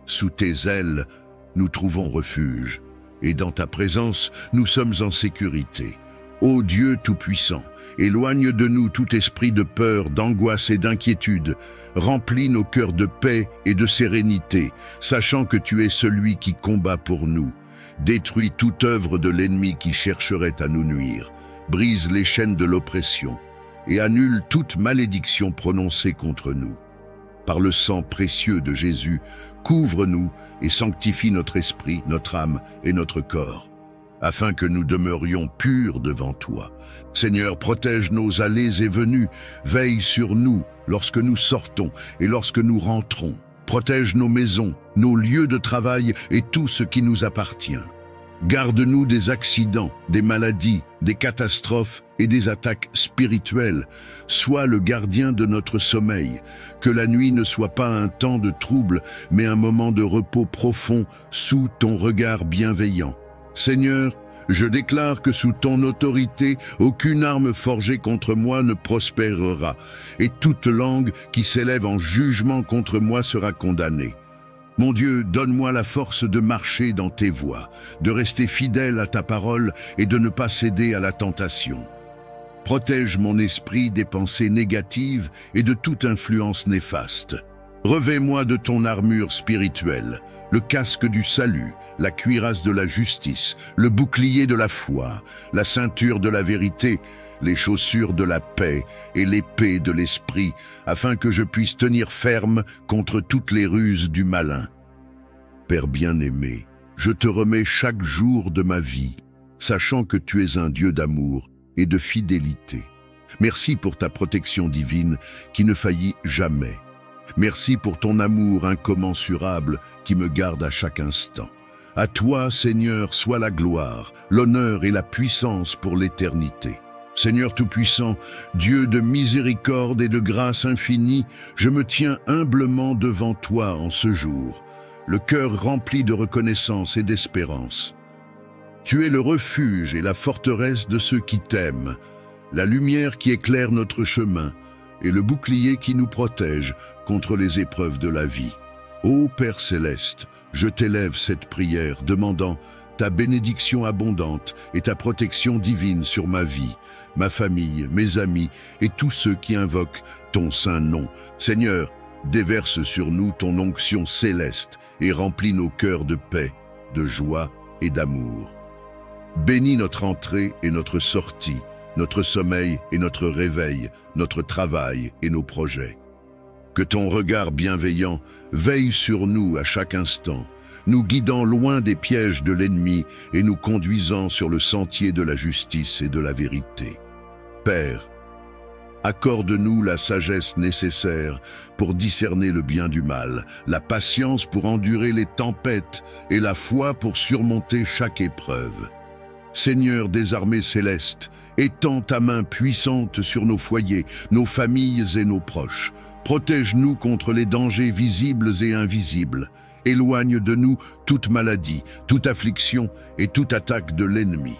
A: Sous tes ailes, nous trouvons refuge, et dans ta présence, nous sommes en sécurité. Ô Dieu Tout-Puissant, éloigne de nous tout esprit de peur, d'angoisse et d'inquiétude. Remplis nos cœurs de paix et de sérénité, sachant que tu es celui qui combat pour nous. Détruis toute œuvre de l'ennemi qui chercherait à nous nuire. Brise les chaînes de l'oppression et annule toute malédiction prononcée contre nous. Par le sang précieux de Jésus, couvre-nous et sanctifie notre esprit, notre âme et notre corps, afin que nous demeurions purs devant toi. Seigneur, protège nos allées et venues, veille sur nous lorsque nous sortons et lorsque nous rentrons. Protège nos maisons, nos lieux de travail et tout ce qui nous appartient. Garde-nous des accidents, des maladies, des catastrophes et des attaques spirituelles. Sois le gardien de notre sommeil. Que la nuit ne soit pas un temps de trouble, mais un moment de repos profond sous ton regard bienveillant. Seigneur, je déclare que sous ton autorité, aucune arme forgée contre moi ne prospérera, et toute langue qui s'élève en jugement contre moi sera condamnée. Mon Dieu, donne-moi la force de marcher dans tes voies, de rester fidèle à ta parole et de ne pas céder à la tentation. Protège mon esprit des pensées négatives et de toute influence néfaste. Revêt-moi de ton armure spirituelle, le casque du salut, la cuirasse de la justice, le bouclier de la foi, la ceinture de la vérité, les chaussures de la paix et l'épée de l'esprit, afin que je puisse tenir ferme contre toutes les ruses du malin. Père bien-aimé, je te remets chaque jour de ma vie, sachant que tu es un Dieu d'amour et de fidélité. Merci pour ta protection divine qui ne faillit jamais. Merci pour ton amour incommensurable qui me garde à chaque instant. À toi, Seigneur, soit la gloire, l'honneur et la puissance pour l'éternité. Seigneur Tout-Puissant, Dieu de miséricorde et de grâce infinie, je me tiens humblement devant toi en ce jour, le cœur rempli de reconnaissance et d'espérance. Tu es le refuge et la forteresse de ceux qui t'aiment, la lumière qui éclaire notre chemin et le bouclier qui nous protège contre les épreuves de la vie. Ô Père céleste, je t'élève cette prière demandant ta bénédiction abondante et ta protection divine sur ma vie, ma famille, mes amis et tous ceux qui invoquent ton saint nom. Seigneur, déverse sur nous ton onction céleste et remplis nos cœurs de paix, de joie et d'amour. Bénis notre entrée et notre sortie, notre sommeil et notre réveil, notre travail et nos projets. Que ton regard bienveillant veille sur nous à chaque instant, nous guidant loin des pièges de l'ennemi et nous conduisant sur le sentier de la justice et de la vérité. Père, accorde-nous la sagesse nécessaire pour discerner le bien du mal, la patience pour endurer les tempêtes et la foi pour surmonter chaque épreuve. Seigneur des armées célestes, étends ta main puissante sur nos foyers, nos familles et nos proches. Protège-nous contre les dangers visibles et invisibles. Éloigne de nous toute maladie, toute affliction et toute attaque de l'ennemi.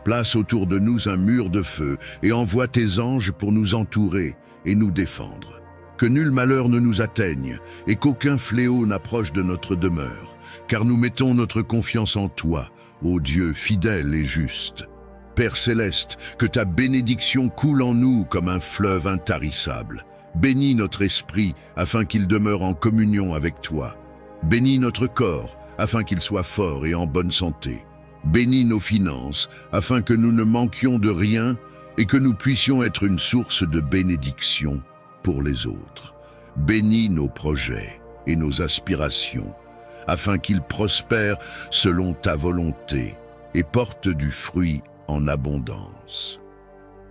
A: Place autour de nous un mur de feu et envoie tes anges pour nous entourer et nous défendre. Que nul malheur ne nous atteigne et qu'aucun fléau n'approche de notre demeure, car nous mettons notre confiance en toi, ô Dieu fidèle et juste. Père céleste, que ta bénédiction coule en nous comme un fleuve intarissable. Bénis notre esprit afin qu'il demeure en communion avec toi. Bénis notre corps afin qu'il soit fort et en bonne santé. Bénis nos finances afin que nous ne manquions de rien et que nous puissions être une source de bénédiction pour les autres. Bénis nos projets et nos aspirations afin qu'ils prospèrent selon ta volonté et portent du fruit en abondance.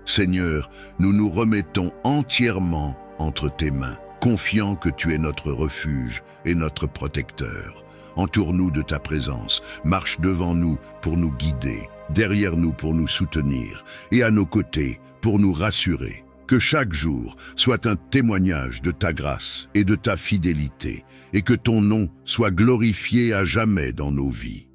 A: Seigneur, nous nous remettons entièrement entre tes mains, confiant que tu es notre refuge et notre protecteur. Entoure-nous de ta présence, marche devant nous pour nous guider, derrière nous pour nous soutenir et à nos côtés pour nous rassurer. Que chaque jour soit un témoignage de ta grâce et de ta fidélité et que ton nom soit glorifié à jamais dans nos vies.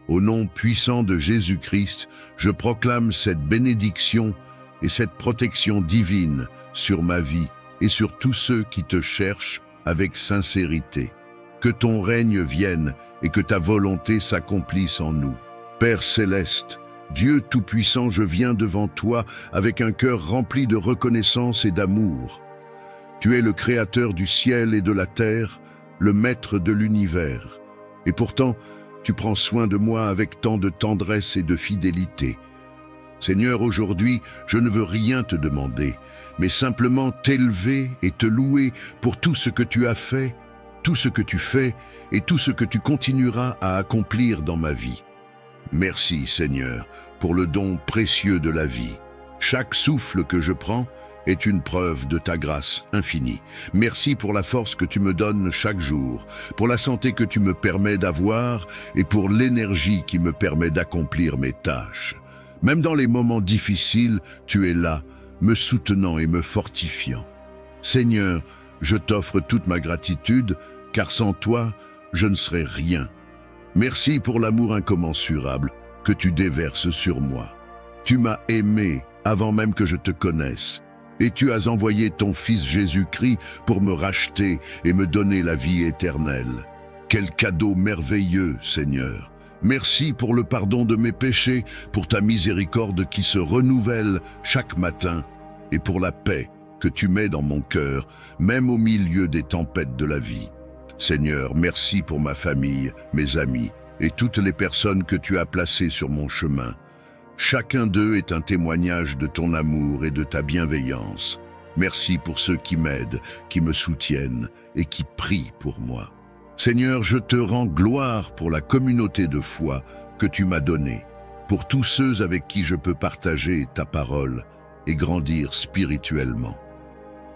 A: Au nom puissant de Jésus-Christ, je proclame cette bénédiction et cette protection divine sur ma vie et sur tous ceux qui te cherchent avec sincérité. Que ton règne vienne et que ta volonté s'accomplisse en nous. Père céleste, Dieu Tout-Puissant, je viens devant toi avec un cœur rempli de reconnaissance et d'amour. Tu es le Créateur du ciel et de la terre, le Maître de l'univers. Et pourtant, tu prends soin de moi avec tant de tendresse et de fidélité. Seigneur, aujourd'hui, je ne veux rien te demander, mais simplement t'élever et te louer pour tout ce que tu as fait, tout ce que tu fais et tout ce que tu continueras à accomplir dans ma vie. Merci, Seigneur, pour le don précieux de la vie. Chaque souffle que je prends est une preuve de ta grâce infinie. Merci pour la force que tu me donnes chaque jour, pour la santé que tu me permets d'avoir et pour l'énergie qui me permet d'accomplir mes tâches. Même dans les moments difficiles, tu es là, me soutenant et me fortifiant. Seigneur, je t'offre toute ma gratitude, car sans toi, je ne serais rien. Merci pour l'amour incommensurable que tu déverses sur moi. Tu m'as aimé avant même que je te connaisse, et tu as envoyé ton Fils Jésus-Christ pour me racheter et me donner la vie éternelle. Quel cadeau merveilleux, Seigneur! Merci pour le pardon de mes péchés, pour ta miséricorde qui se renouvelle chaque matin, et pour la paix que tu mets dans mon cœur, même au milieu des tempêtes de la vie. Seigneur, merci pour ma famille, mes amis et toutes les personnes que tu as placées sur mon chemin. Chacun d'eux est un témoignage de ton amour et de ta bienveillance. Merci pour ceux qui m'aident, qui me soutiennent et qui prient pour moi. Seigneur, je te rends gloire pour la communauté de foi que tu m'as donnée, pour tous ceux avec qui je peux partager ta parole et grandir spirituellement.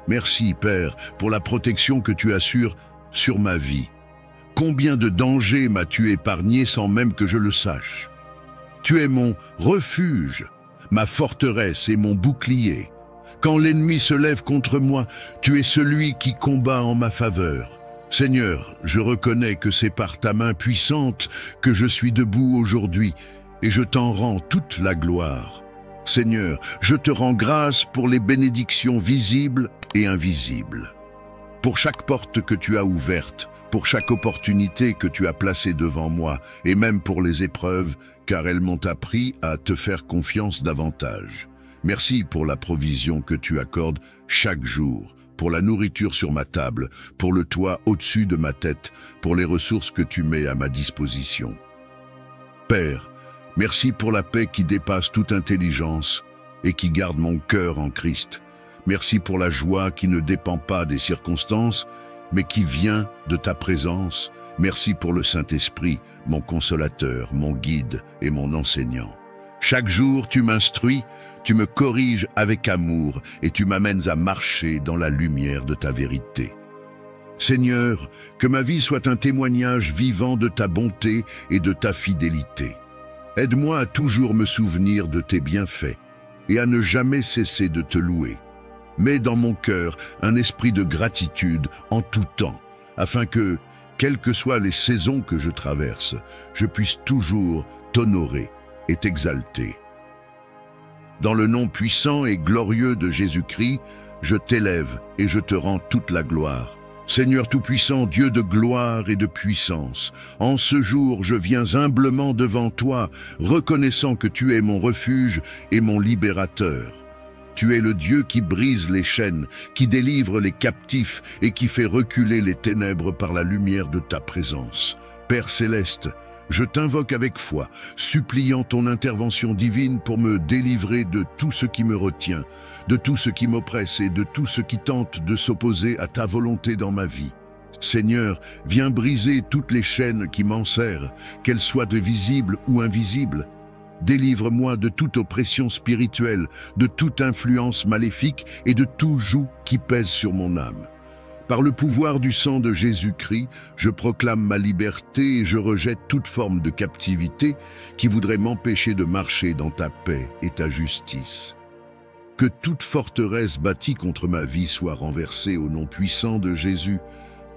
A: Merci, Père, pour la protection que tu assures sur ma vie. Combien de dangers m'as-tu épargné sans même que je le sache? Tu es mon refuge, ma forteresse et mon bouclier. Quand l'ennemi se lève contre moi, tu es celui qui combat en ma faveur. Seigneur, je reconnais que c'est par ta main puissante que je suis debout aujourd'hui et je t'en rends toute la gloire. Seigneur, je te rends grâce pour les bénédictions visibles et invisibles. Pour chaque porte que tu as ouverte, pour chaque opportunité que tu as placée devant moi, et même pour les épreuves, car elles m'ont appris à te faire confiance davantage. Merci pour la provision que tu accordes chaque jour, pour la nourriture sur ma table, pour le toit au-dessus de ma tête, pour les ressources que tu mets à ma disposition. Père, merci pour la paix qui dépasse toute intelligence et qui garde mon cœur en Christ. Merci pour la joie qui ne dépend pas des circonstances, mais qui vient de ta présence. Merci pour le Saint-Esprit, mon consolateur, mon guide et mon enseignant. Chaque jour, tu m'instruis, tu me corriges avec amour et tu m'amènes à marcher dans la lumière de ta vérité. Seigneur, que ma vie soit un témoignage vivant de ta bonté et de ta fidélité. Aide-moi à toujours me souvenir de tes bienfaits et à ne jamais cesser de te louer. Mets dans mon cœur un esprit de gratitude en tout temps, afin que, quelles que soient les saisons que je traverse, je puisse toujours t'honorer et t'exalter. Dans le nom puissant et glorieux de Jésus-Christ, je t'élève et je te rends toute la gloire. Seigneur Tout-Puissant, Dieu de gloire et de puissance, en ce jour je viens humblement devant toi, reconnaissant que tu es mon refuge et mon libérateur. Tu es le Dieu qui brise les chaînes, qui délivre les captifs et qui fait reculer les ténèbres par la lumière de ta présence. Père céleste, je t'invoque avec foi, suppliant ton intervention divine pour me délivrer de tout ce qui me retient, de tout ce qui m'oppresse et de tout ce qui tente de s'opposer à ta volonté dans ma vie. Seigneur, viens briser toutes les chaînes qui m'enserrent, qu'elles soient visibles ou invisibles. Délivre-moi de toute oppression spirituelle, de toute influence maléfique et de tout joug qui pèse sur mon âme. Par le pouvoir du sang de Jésus-Christ, je proclame ma liberté et je rejette toute forme de captivité qui voudrait m'empêcher de marcher dans ta paix et ta justice. Que toute forteresse bâtie contre ma vie soit renversée au nom puissant de Jésus.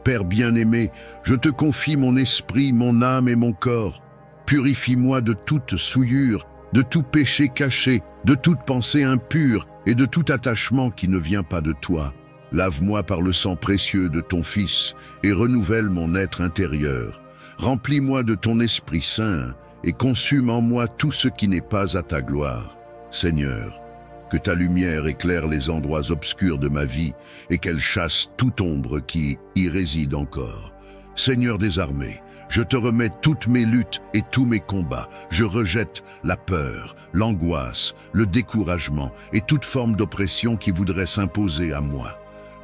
A: Père bien-aimé, je te confie mon esprit, mon âme et mon corps. Purifie-moi de toute souillure, de tout péché caché, de toute pensée impure et de tout attachement qui ne vient pas de toi. Lave-moi par le sang précieux de ton Fils et renouvelle mon être intérieur. Remplis-moi de ton Esprit Saint et consume en moi tout ce qui n'est pas à ta gloire. Seigneur, que ta lumière éclaire les endroits obscurs de ma vie et qu'elle chasse toute ombre qui y réside encore. Seigneur des armées, je te remets toutes mes luttes et tous mes combats. Je rejette la peur, l'angoisse, le découragement et toute forme d'oppression qui voudrait s'imposer à moi.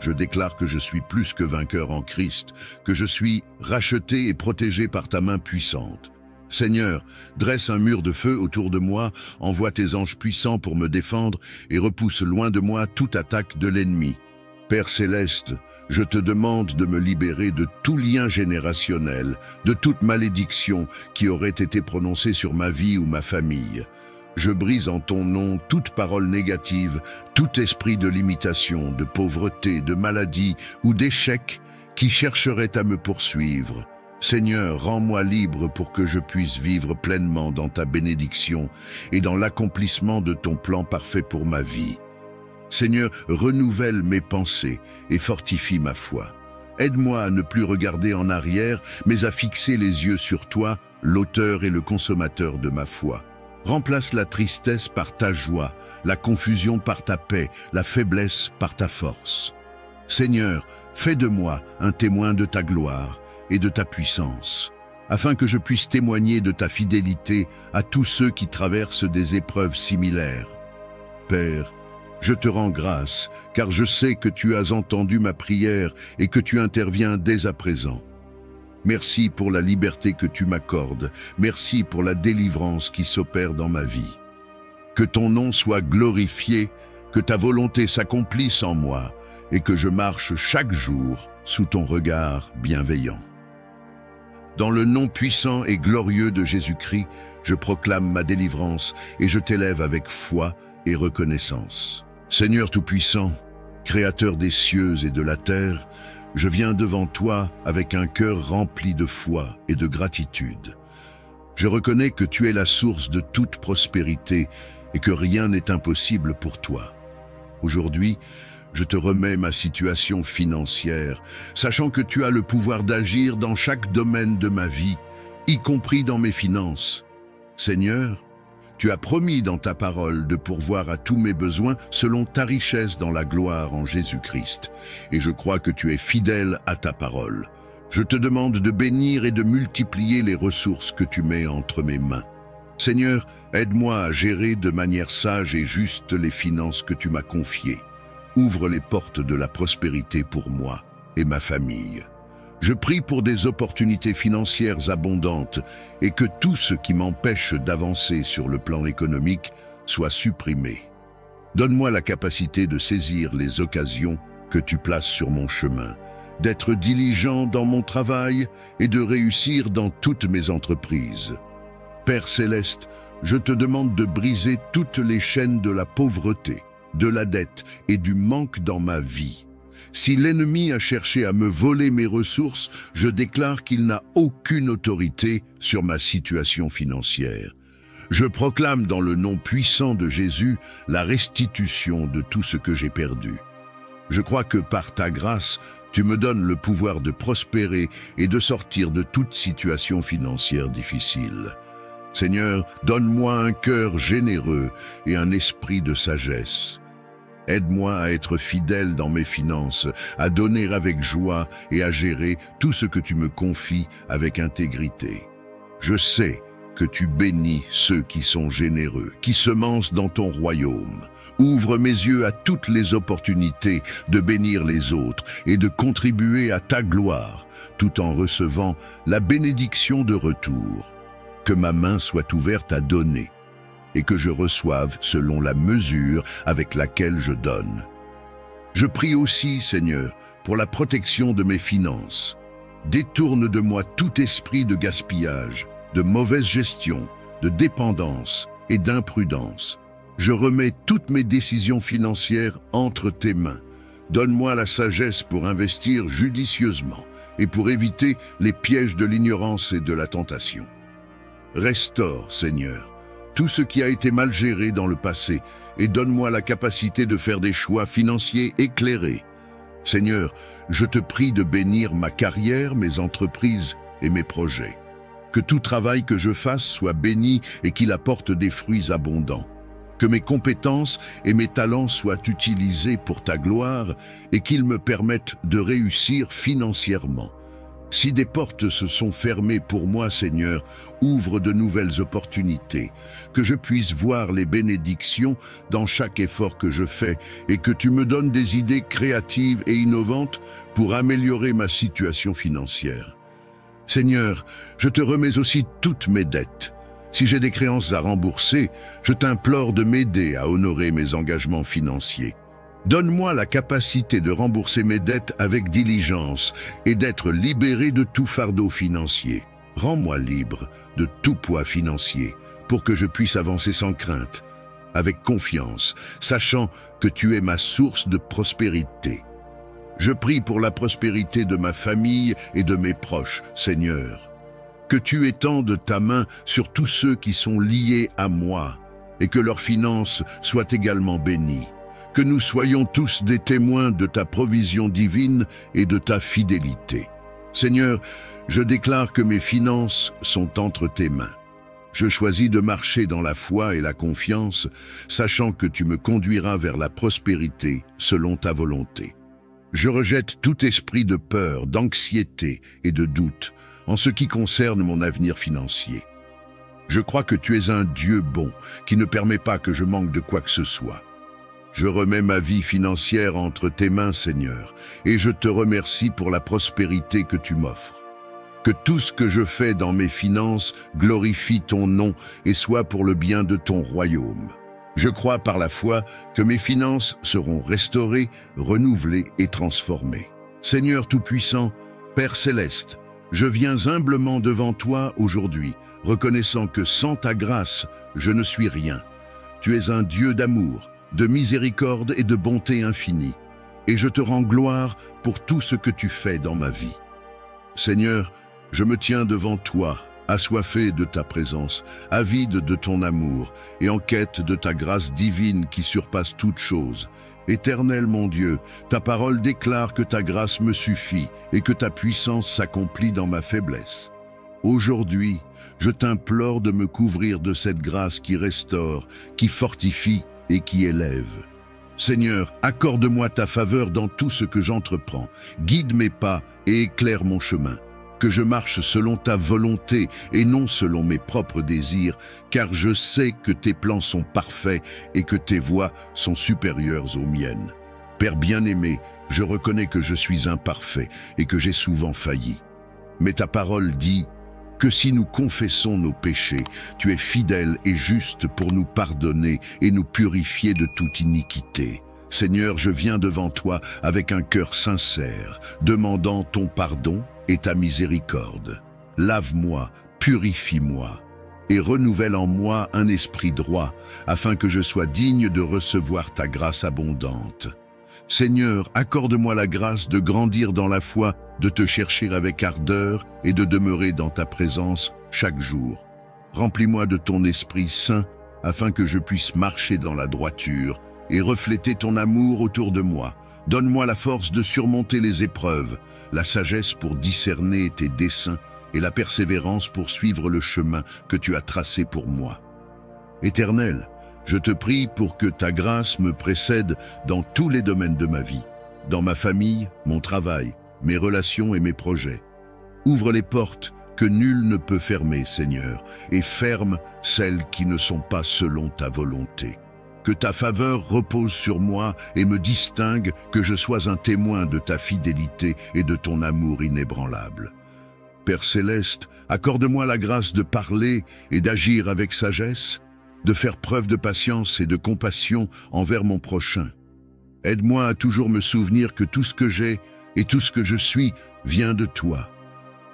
A: Je déclare que je suis plus que vainqueur en Christ, que je suis racheté et protégé par ta main puissante. Seigneur, dresse un mur de feu autour de moi, envoie tes anges puissants pour me défendre et repousse loin de moi toute attaque de l'ennemi. Père céleste, je te demande de me libérer de tout lien générationnel, de toute malédiction qui aurait été prononcée sur ma vie ou ma famille. Je brise en ton nom toute parole négative, tout esprit de limitation, de pauvreté, de maladie ou d'échec qui chercherait à me poursuivre. Seigneur, rends-moi libre pour que je puisse vivre pleinement dans ta bénédiction et dans l'accomplissement de ton plan parfait pour ma vie. Seigneur, renouvelle mes pensées et fortifie ma foi. Aide-moi à ne plus regarder en arrière, mais à fixer les yeux sur toi, l'auteur et le consommateur de ma foi. Remplace la tristesse par ta joie, la confusion par ta paix, la faiblesse par ta force. Seigneur, fais de moi un témoin de ta gloire et de ta puissance, afin que je puisse témoigner de ta fidélité à tous ceux qui traversent des épreuves similaires. Père, je te rends grâce, car je sais que tu as entendu ma prière et que tu interviens dès à présent. Merci pour la liberté que tu m'accordes. Merci pour la délivrance qui s'opère dans ma vie. Que ton nom soit glorifié, que ta volonté s'accomplisse en moi et que je marche chaque jour sous ton regard bienveillant. Dans le nom puissant et glorieux de Jésus-Christ, je proclame ma délivrance et je t'élève avec foi et reconnaissance. Seigneur Tout-Puissant, Créateur des cieux et de la terre, je viens devant toi avec un cœur rempli de foi et de gratitude. Je reconnais que tu es la source de toute prospérité et que rien n'est impossible pour toi. Aujourd'hui, je te remets ma situation financière, sachant que tu as le pouvoir d'agir dans chaque domaine de ma vie, y compris dans mes finances. Seigneur, tu as promis dans ta parole de pourvoir à tous mes besoins selon ta richesse dans la gloire en Jésus-Christ. Et je crois que tu es fidèle à ta parole. Je te demande de bénir et de multiplier les ressources que tu mets entre mes mains. Seigneur, aide-moi à gérer de manière sage et juste les finances que tu m'as confiées. Ouvre les portes de la prospérité pour moi et ma famille. Je prie pour des opportunités financières abondantes et que tout ce qui m'empêche d'avancer sur le plan économique soit supprimé. Donne-moi la capacité de saisir les occasions que tu places sur mon chemin, d'être diligent dans mon travail et de réussir dans toutes mes entreprises. Père céleste, je te demande de briser toutes les chaînes de la pauvreté, de la dette et du manque dans ma vie. Si l'ennemi a cherché à me voler mes ressources, je déclare qu'il n'a aucune autorité sur ma situation financière. Je proclame dans le nom puissant de Jésus la restitution de tout ce que j'ai perdu. Je crois que par ta grâce, Tu me donnes le pouvoir de prospérer et de sortir de toute situation financière difficile. Seigneur, donne-moi un cœur généreux et un esprit de sagesse. Aide-moi à être fidèle dans mes finances, à donner avec joie et à gérer tout ce que tu me confies avec intégrité. Je sais que tu bénis ceux qui sont généreux, qui semencent dans ton royaume. Ouvre mes yeux à toutes les opportunités de bénir les autres et de contribuer à ta gloire, tout en recevant la bénédiction de retour. Que ma main soit ouverte à donner et que je reçoive selon la mesure avec laquelle je donne. Je prie aussi, Seigneur, pour la protection de mes finances. Détourne de moi tout esprit de gaspillage, de mauvaise gestion, de dépendance et d'imprudence. Je remets toutes mes décisions financières entre tes mains. Donne-moi la sagesse pour investir judicieusement et pour éviter les pièges de l'ignorance et de la tentation. Restaure, Seigneur, tout ce qui a été mal géré dans le passé et donne-moi la capacité de faire des choix financiers éclairés. Seigneur, je te prie de bénir ma carrière, mes entreprises et mes projets. Que tout travail que je fasse soit béni et qu'il apporte des fruits abondants. Que mes compétences et mes talents soient utilisés pour ta gloire et qu'ils me permettent de réussir financièrement. Si des portes se sont fermées pour moi, Seigneur, ouvre de nouvelles opportunités, que je puisse voir les bénédictions dans chaque effort que je fais et que tu me donnes des idées créatives et innovantes pour améliorer ma situation financière. Seigneur, je te remets aussi toutes mes dettes. Si j'ai des créances à rembourser, je t'implore de m'aider à honorer mes engagements financiers. Donne-moi la capacité de rembourser mes dettes avec diligence et d'être libéré de tout fardeau financier. Rends-moi libre de tout poids financier pour que je puisse avancer sans crainte, avec confiance, sachant que tu es ma source de prospérité. Je prie pour la prospérité de ma famille et de mes proches, Seigneur. Que tu étendes ta main sur tous ceux qui sont liés à moi et que leurs finances soient également bénies. Que nous soyons tous des témoins de ta provision divine et de ta fidélité. Seigneur, je déclare que mes finances sont entre tes mains. Je choisis de marcher dans la foi et la confiance, sachant que tu me conduiras vers la prospérité selon ta volonté. Je rejette tout esprit de peur, d'anxiété et de doute en ce qui concerne mon avenir financier. Je crois que tu es un Dieu bon qui ne permet pas que je manque de quoi que ce soit. Je remets ma vie financière entre tes mains, Seigneur, et je te remercie pour la prospérité que tu m'offres. Que tout ce que je fais dans mes finances glorifie ton nom et soit pour le bien de ton royaume. Je crois par la foi que mes finances seront restaurées, renouvelées et transformées. Seigneur Tout-Puissant, Père Céleste, je viens humblement devant toi aujourd'hui, reconnaissant que sans ta grâce, je ne suis rien. Tu es un Dieu d'amour, de miséricorde et de bonté infinie, et je te rends gloire pour tout ce que tu fais dans ma vie. Seigneur, je me tiens devant toi, assoiffé de ta présence, avide de ton amour et en quête de ta grâce divine qui surpasse toute chose. Éternel mon Dieu, ta parole déclare que ta grâce me suffit et que ta puissance s'accomplit dans ma faiblesse. Aujourd'hui, je t'implore de me couvrir de cette grâce qui restaure, qui fortifie et qui élève. Seigneur, accorde-moi ta faveur dans tout ce que j'entreprends. Guide mes pas et éclaire mon chemin. Que je marche selon ta volonté et non selon mes propres désirs, car je sais que tes plans sont parfaits et que tes voies sont supérieures aux miennes. Père bien-aimé, je reconnais que je suis imparfait et que j'ai souvent failli. Mais ta parole dit que si nous confessons nos péchés, tu es fidèle et juste pour nous pardonner et nous purifier de toute iniquité. Seigneur, je viens devant toi avec un cœur sincère, demandant ton pardon et ta miséricorde. Lave-moi, purifie-moi et renouvelle en moi un esprit droit, afin que je sois digne de recevoir ta grâce abondante. Seigneur, accorde-moi la grâce de grandir dans la foi, de te chercher avec ardeur et de demeurer dans ta présence chaque jour. Remplis-moi de ton Esprit Saint, afin que je puisse marcher dans la droiture et refléter ton amour autour de moi, Donne-moi la force de surmonter les épreuves, la sagesse pour discerner tes desseins et la persévérance pour suivre le chemin que tu as tracé pour moi. Éternel, je te prie pour que ta grâce me précède dans tous les domaines de ma vie, dans ma famille, mon travail, mes relations et mes projets. Ouvre les portes que nul ne peut fermer, Seigneur, et ferme celles qui ne sont pas selon ta volonté. Que ta faveur repose sur moi et me distingue, que je sois un témoin de ta fidélité et de ton amour inébranlable. Père céleste, accorde-moi la grâce de parler et d'agir avec sagesse, de faire preuve de patience et de compassion envers mon prochain. Aide-moi à toujours me souvenir que tout ce que j'ai et tout ce que je suis vient de toi,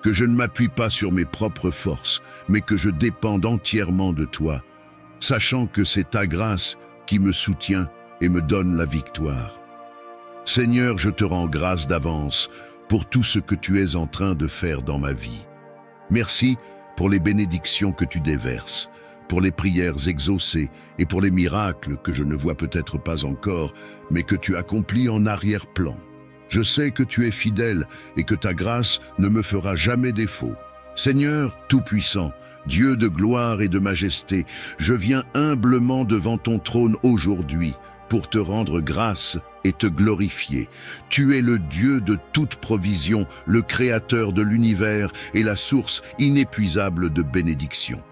A: que je ne m'appuie pas sur mes propres forces, mais que je dépende entièrement de toi, sachant que c'est ta grâce qui me soutient et me donne la victoire. Seigneur, je te rends grâce d'avance pour tout ce que tu es en train de faire dans ma vie. Merci pour les bénédictions que tu déverses, pour les prières exaucées et pour les miracles que je ne vois peut-être pas encore, mais que tu accomplis en arrière-plan. Je sais que tu es fidèle et que ta grâce ne me fera jamais défaut. Seigneur Tout-Puissant, Dieu de gloire et de majesté, je viens humblement devant ton trône aujourd'hui pour te rendre grâce et te glorifier. Tu es le Dieu de toute provision, le Créateur de l'univers et la source inépuisable de bénédictions.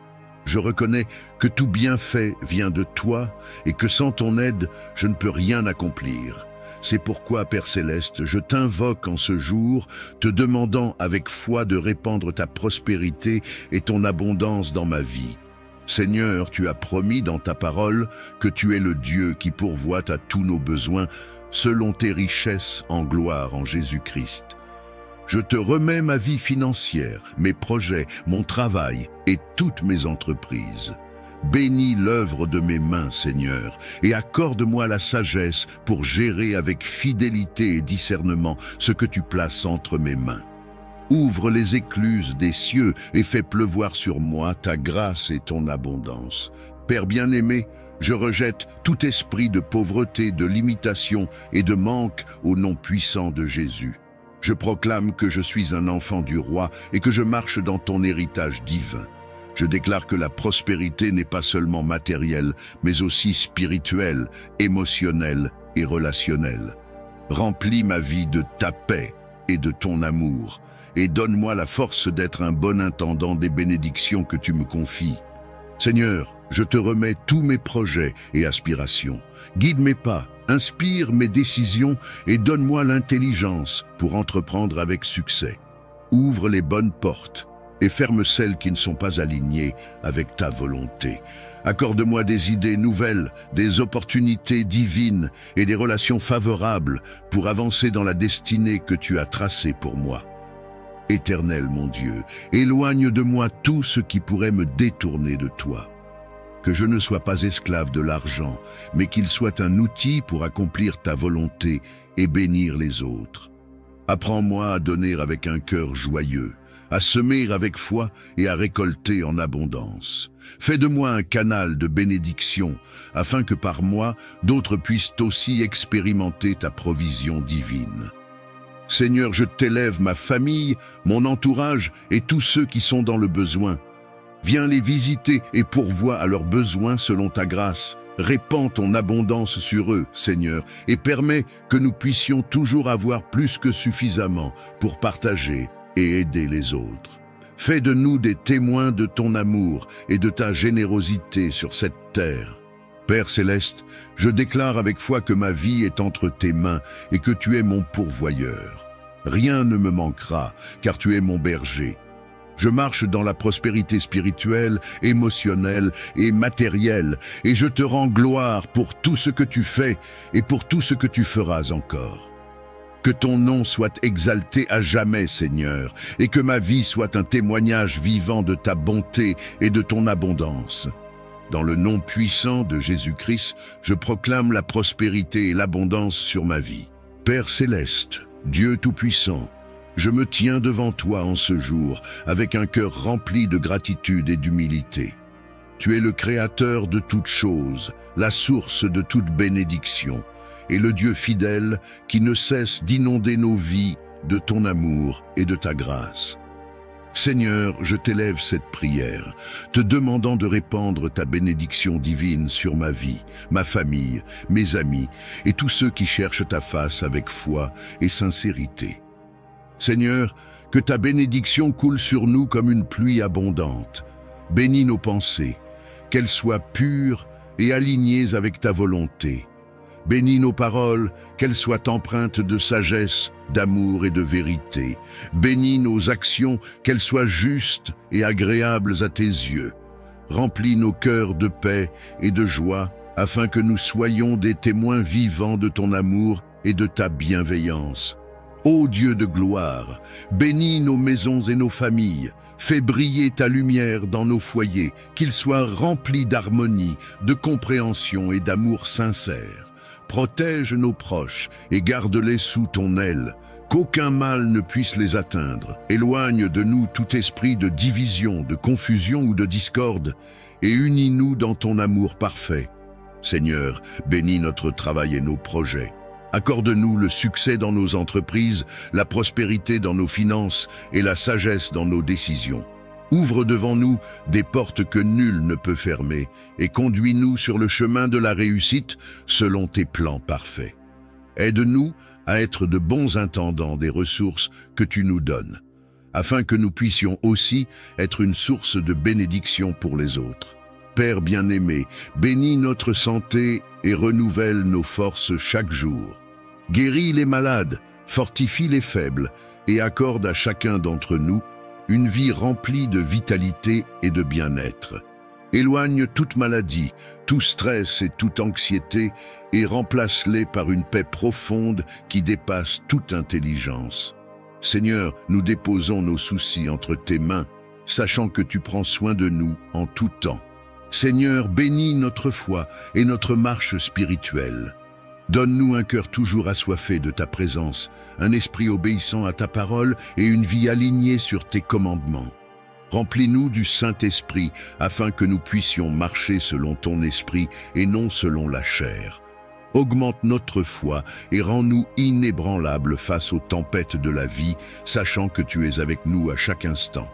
A: Je reconnais que tout bienfait vient de toi et que sans ton aide, je ne peux rien accomplir. C'est pourquoi, Père Céleste, je t'invoque en ce jour, te demandant avec foi de répandre ta prospérité et ton abondance dans ma vie. Seigneur, tu as promis dans ta parole que tu es le Dieu qui pourvoit à tous nos besoins selon tes richesses en gloire en Jésus-Christ. Je te remets ma vie financière, mes projets, mon travail et toutes mes entreprises. Bénis l'œuvre de mes mains, Seigneur, et accorde-moi la sagesse pour gérer avec fidélité et discernement ce que tu places entre mes mains. Ouvre les écluses des cieux et fais pleuvoir sur moi ta grâce et ton abondance. Père bien-aimé, je rejette tout esprit de pauvreté, de limitation et de manque au nom puissant de Jésus. Je proclame que je suis un enfant du roi et que je marche dans ton héritage divin. Je déclare que la prospérité n'est pas seulement matérielle, mais aussi spirituelle, émotionnelle et relationnelle. Remplis ma vie de ta paix et de ton amour, et donne-moi la force d'être un bon intendant des bénédictions que tu me confies. Seigneur, je te remets tous mes projets et aspirations. Guide mes pas, inspire mes décisions et donne-moi l'intelligence pour entreprendre avec succès. Ouvre les bonnes portes et ferme celles qui ne sont pas alignées avec ta volonté. Accorde-moi des idées nouvelles, des opportunités divines et des relations favorables pour avancer dans la destinée que tu as tracée pour moi. Éternel mon Dieu, éloigne de moi tout ce qui pourrait me détourner de toi. Que je ne sois pas esclave de l'argent, mais qu'il soit un outil pour accomplir ta volonté et bénir les autres. Apprends-moi à donner avec un cœur joyeux, à semer avec foi et à récolter en abondance. Fais de moi un canal de bénédiction, afin que par moi, d'autres puissent aussi expérimenter ta provision divine. Seigneur, je t'élève ma famille, mon entourage et tous ceux qui sont dans le besoin. Viens les visiter et pourvois à leurs besoins selon ta grâce. Répands ton abondance sur eux, Seigneur, et permets que nous puissions toujours avoir plus que suffisamment pour partager et aider les autres. Fais de nous des témoins de ton amour et de ta générosité sur cette terre. Père Céleste, je déclare avec foi que ma vie est entre tes mains et que tu es mon pourvoyeur. Rien ne me manquera, car tu es mon berger. Je marche dans la prospérité spirituelle, émotionnelle et matérielle, et je te rends gloire pour tout ce que tu fais et pour tout ce que tu feras encore. Que ton nom soit exalté à jamais, Seigneur, et que ma vie soit un témoignage vivant de ta bonté et de ton abondance. Dans le nom puissant de Jésus-Christ, je proclame la prospérité et l'abondance sur ma vie. Père Céleste, Dieu Tout-Puissant, je me tiens devant toi en ce jour avec un cœur rempli de gratitude et d'humilité. Tu es le Créateur de toutes choses, la source de toute bénédiction, et le Dieu fidèle qui ne cesse d'inonder nos vies de ton amour et de ta grâce. Seigneur, je t'élève cette prière, te demandant de répandre ta bénédiction divine sur ma vie, ma famille, mes amis et tous ceux qui cherchent ta face avec foi et sincérité. Seigneur, que ta bénédiction coule sur nous comme une pluie abondante. Bénis nos pensées, qu'elles soient pures et alignées avec ta volonté. Bénis nos paroles, qu'elles soient empreintes de sagesse, d'amour et de vérité. Bénis nos actions, qu'elles soient justes et agréables à tes yeux. Remplis nos cœurs de paix et de joie, afin que nous soyons des témoins vivants de ton amour et de ta bienveillance. Ô Dieu de gloire, bénis nos maisons et nos familles. Fais briller ta lumière dans nos foyers, qu'ils soient remplis d'harmonie, de compréhension et d'amour sincère. Protège nos proches et garde-les sous ton aile, qu'aucun mal ne puisse les atteindre. Éloigne de nous tout esprit de division, de confusion ou de discorde, et unis-nous dans ton amour parfait. Seigneur, bénis notre travail et nos projets. Accorde-nous le succès dans nos entreprises, la prospérité dans nos finances et la sagesse dans nos décisions. Ouvre devant nous des portes que nul ne peut fermer et conduis-nous sur le chemin de la réussite selon tes plans parfaits. Aide-nous à être de bons intendants des ressources que tu nous donnes, afin que nous puissions aussi être une source de bénédiction pour les autres. Père bien-aimé, bénis notre santé et renouvelle nos forces chaque jour. Guéris les malades, fortifie les faibles et accorde à chacun d'entre nous une vie remplie de vitalité et de bien-être. Éloigne toute maladie, tout stress et toute anxiété et remplace-les par une paix profonde qui dépasse toute intelligence. Seigneur, nous déposons nos soucis entre tes mains, sachant que tu prends soin de nous en tout temps. Seigneur, bénis notre foi et notre marche spirituelle. Donne-nous un cœur toujours assoiffé de ta présence, un esprit obéissant à ta parole et une vie alignée sur tes commandements. Remplis-nous du Saint-Esprit afin que nous puissions marcher selon ton esprit et non selon la chair. Augmente notre foi et rends-nous inébranlables face aux tempêtes de la vie, sachant que tu es avec nous à chaque instant.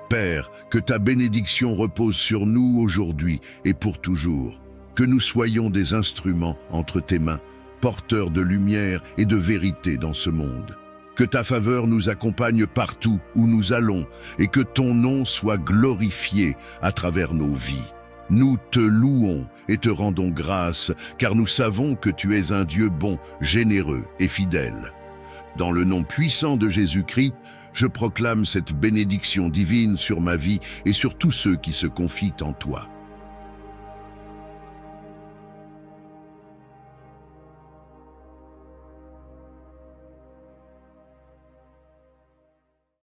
A: Père, que ta bénédiction repose sur nous aujourd'hui et pour toujours. Que nous soyons des instruments entre tes mains, porteurs de lumière et de vérité dans ce monde. Que ta faveur nous accompagne partout où nous allons et que ton nom soit glorifié à travers nos vies. Nous te louons et te rendons grâce, car nous savons que tu es un Dieu bon, généreux et fidèle. Dans le nom puissant de Jésus-Christ, je proclame cette bénédiction divine sur ma vie et sur tous ceux qui se confient en toi.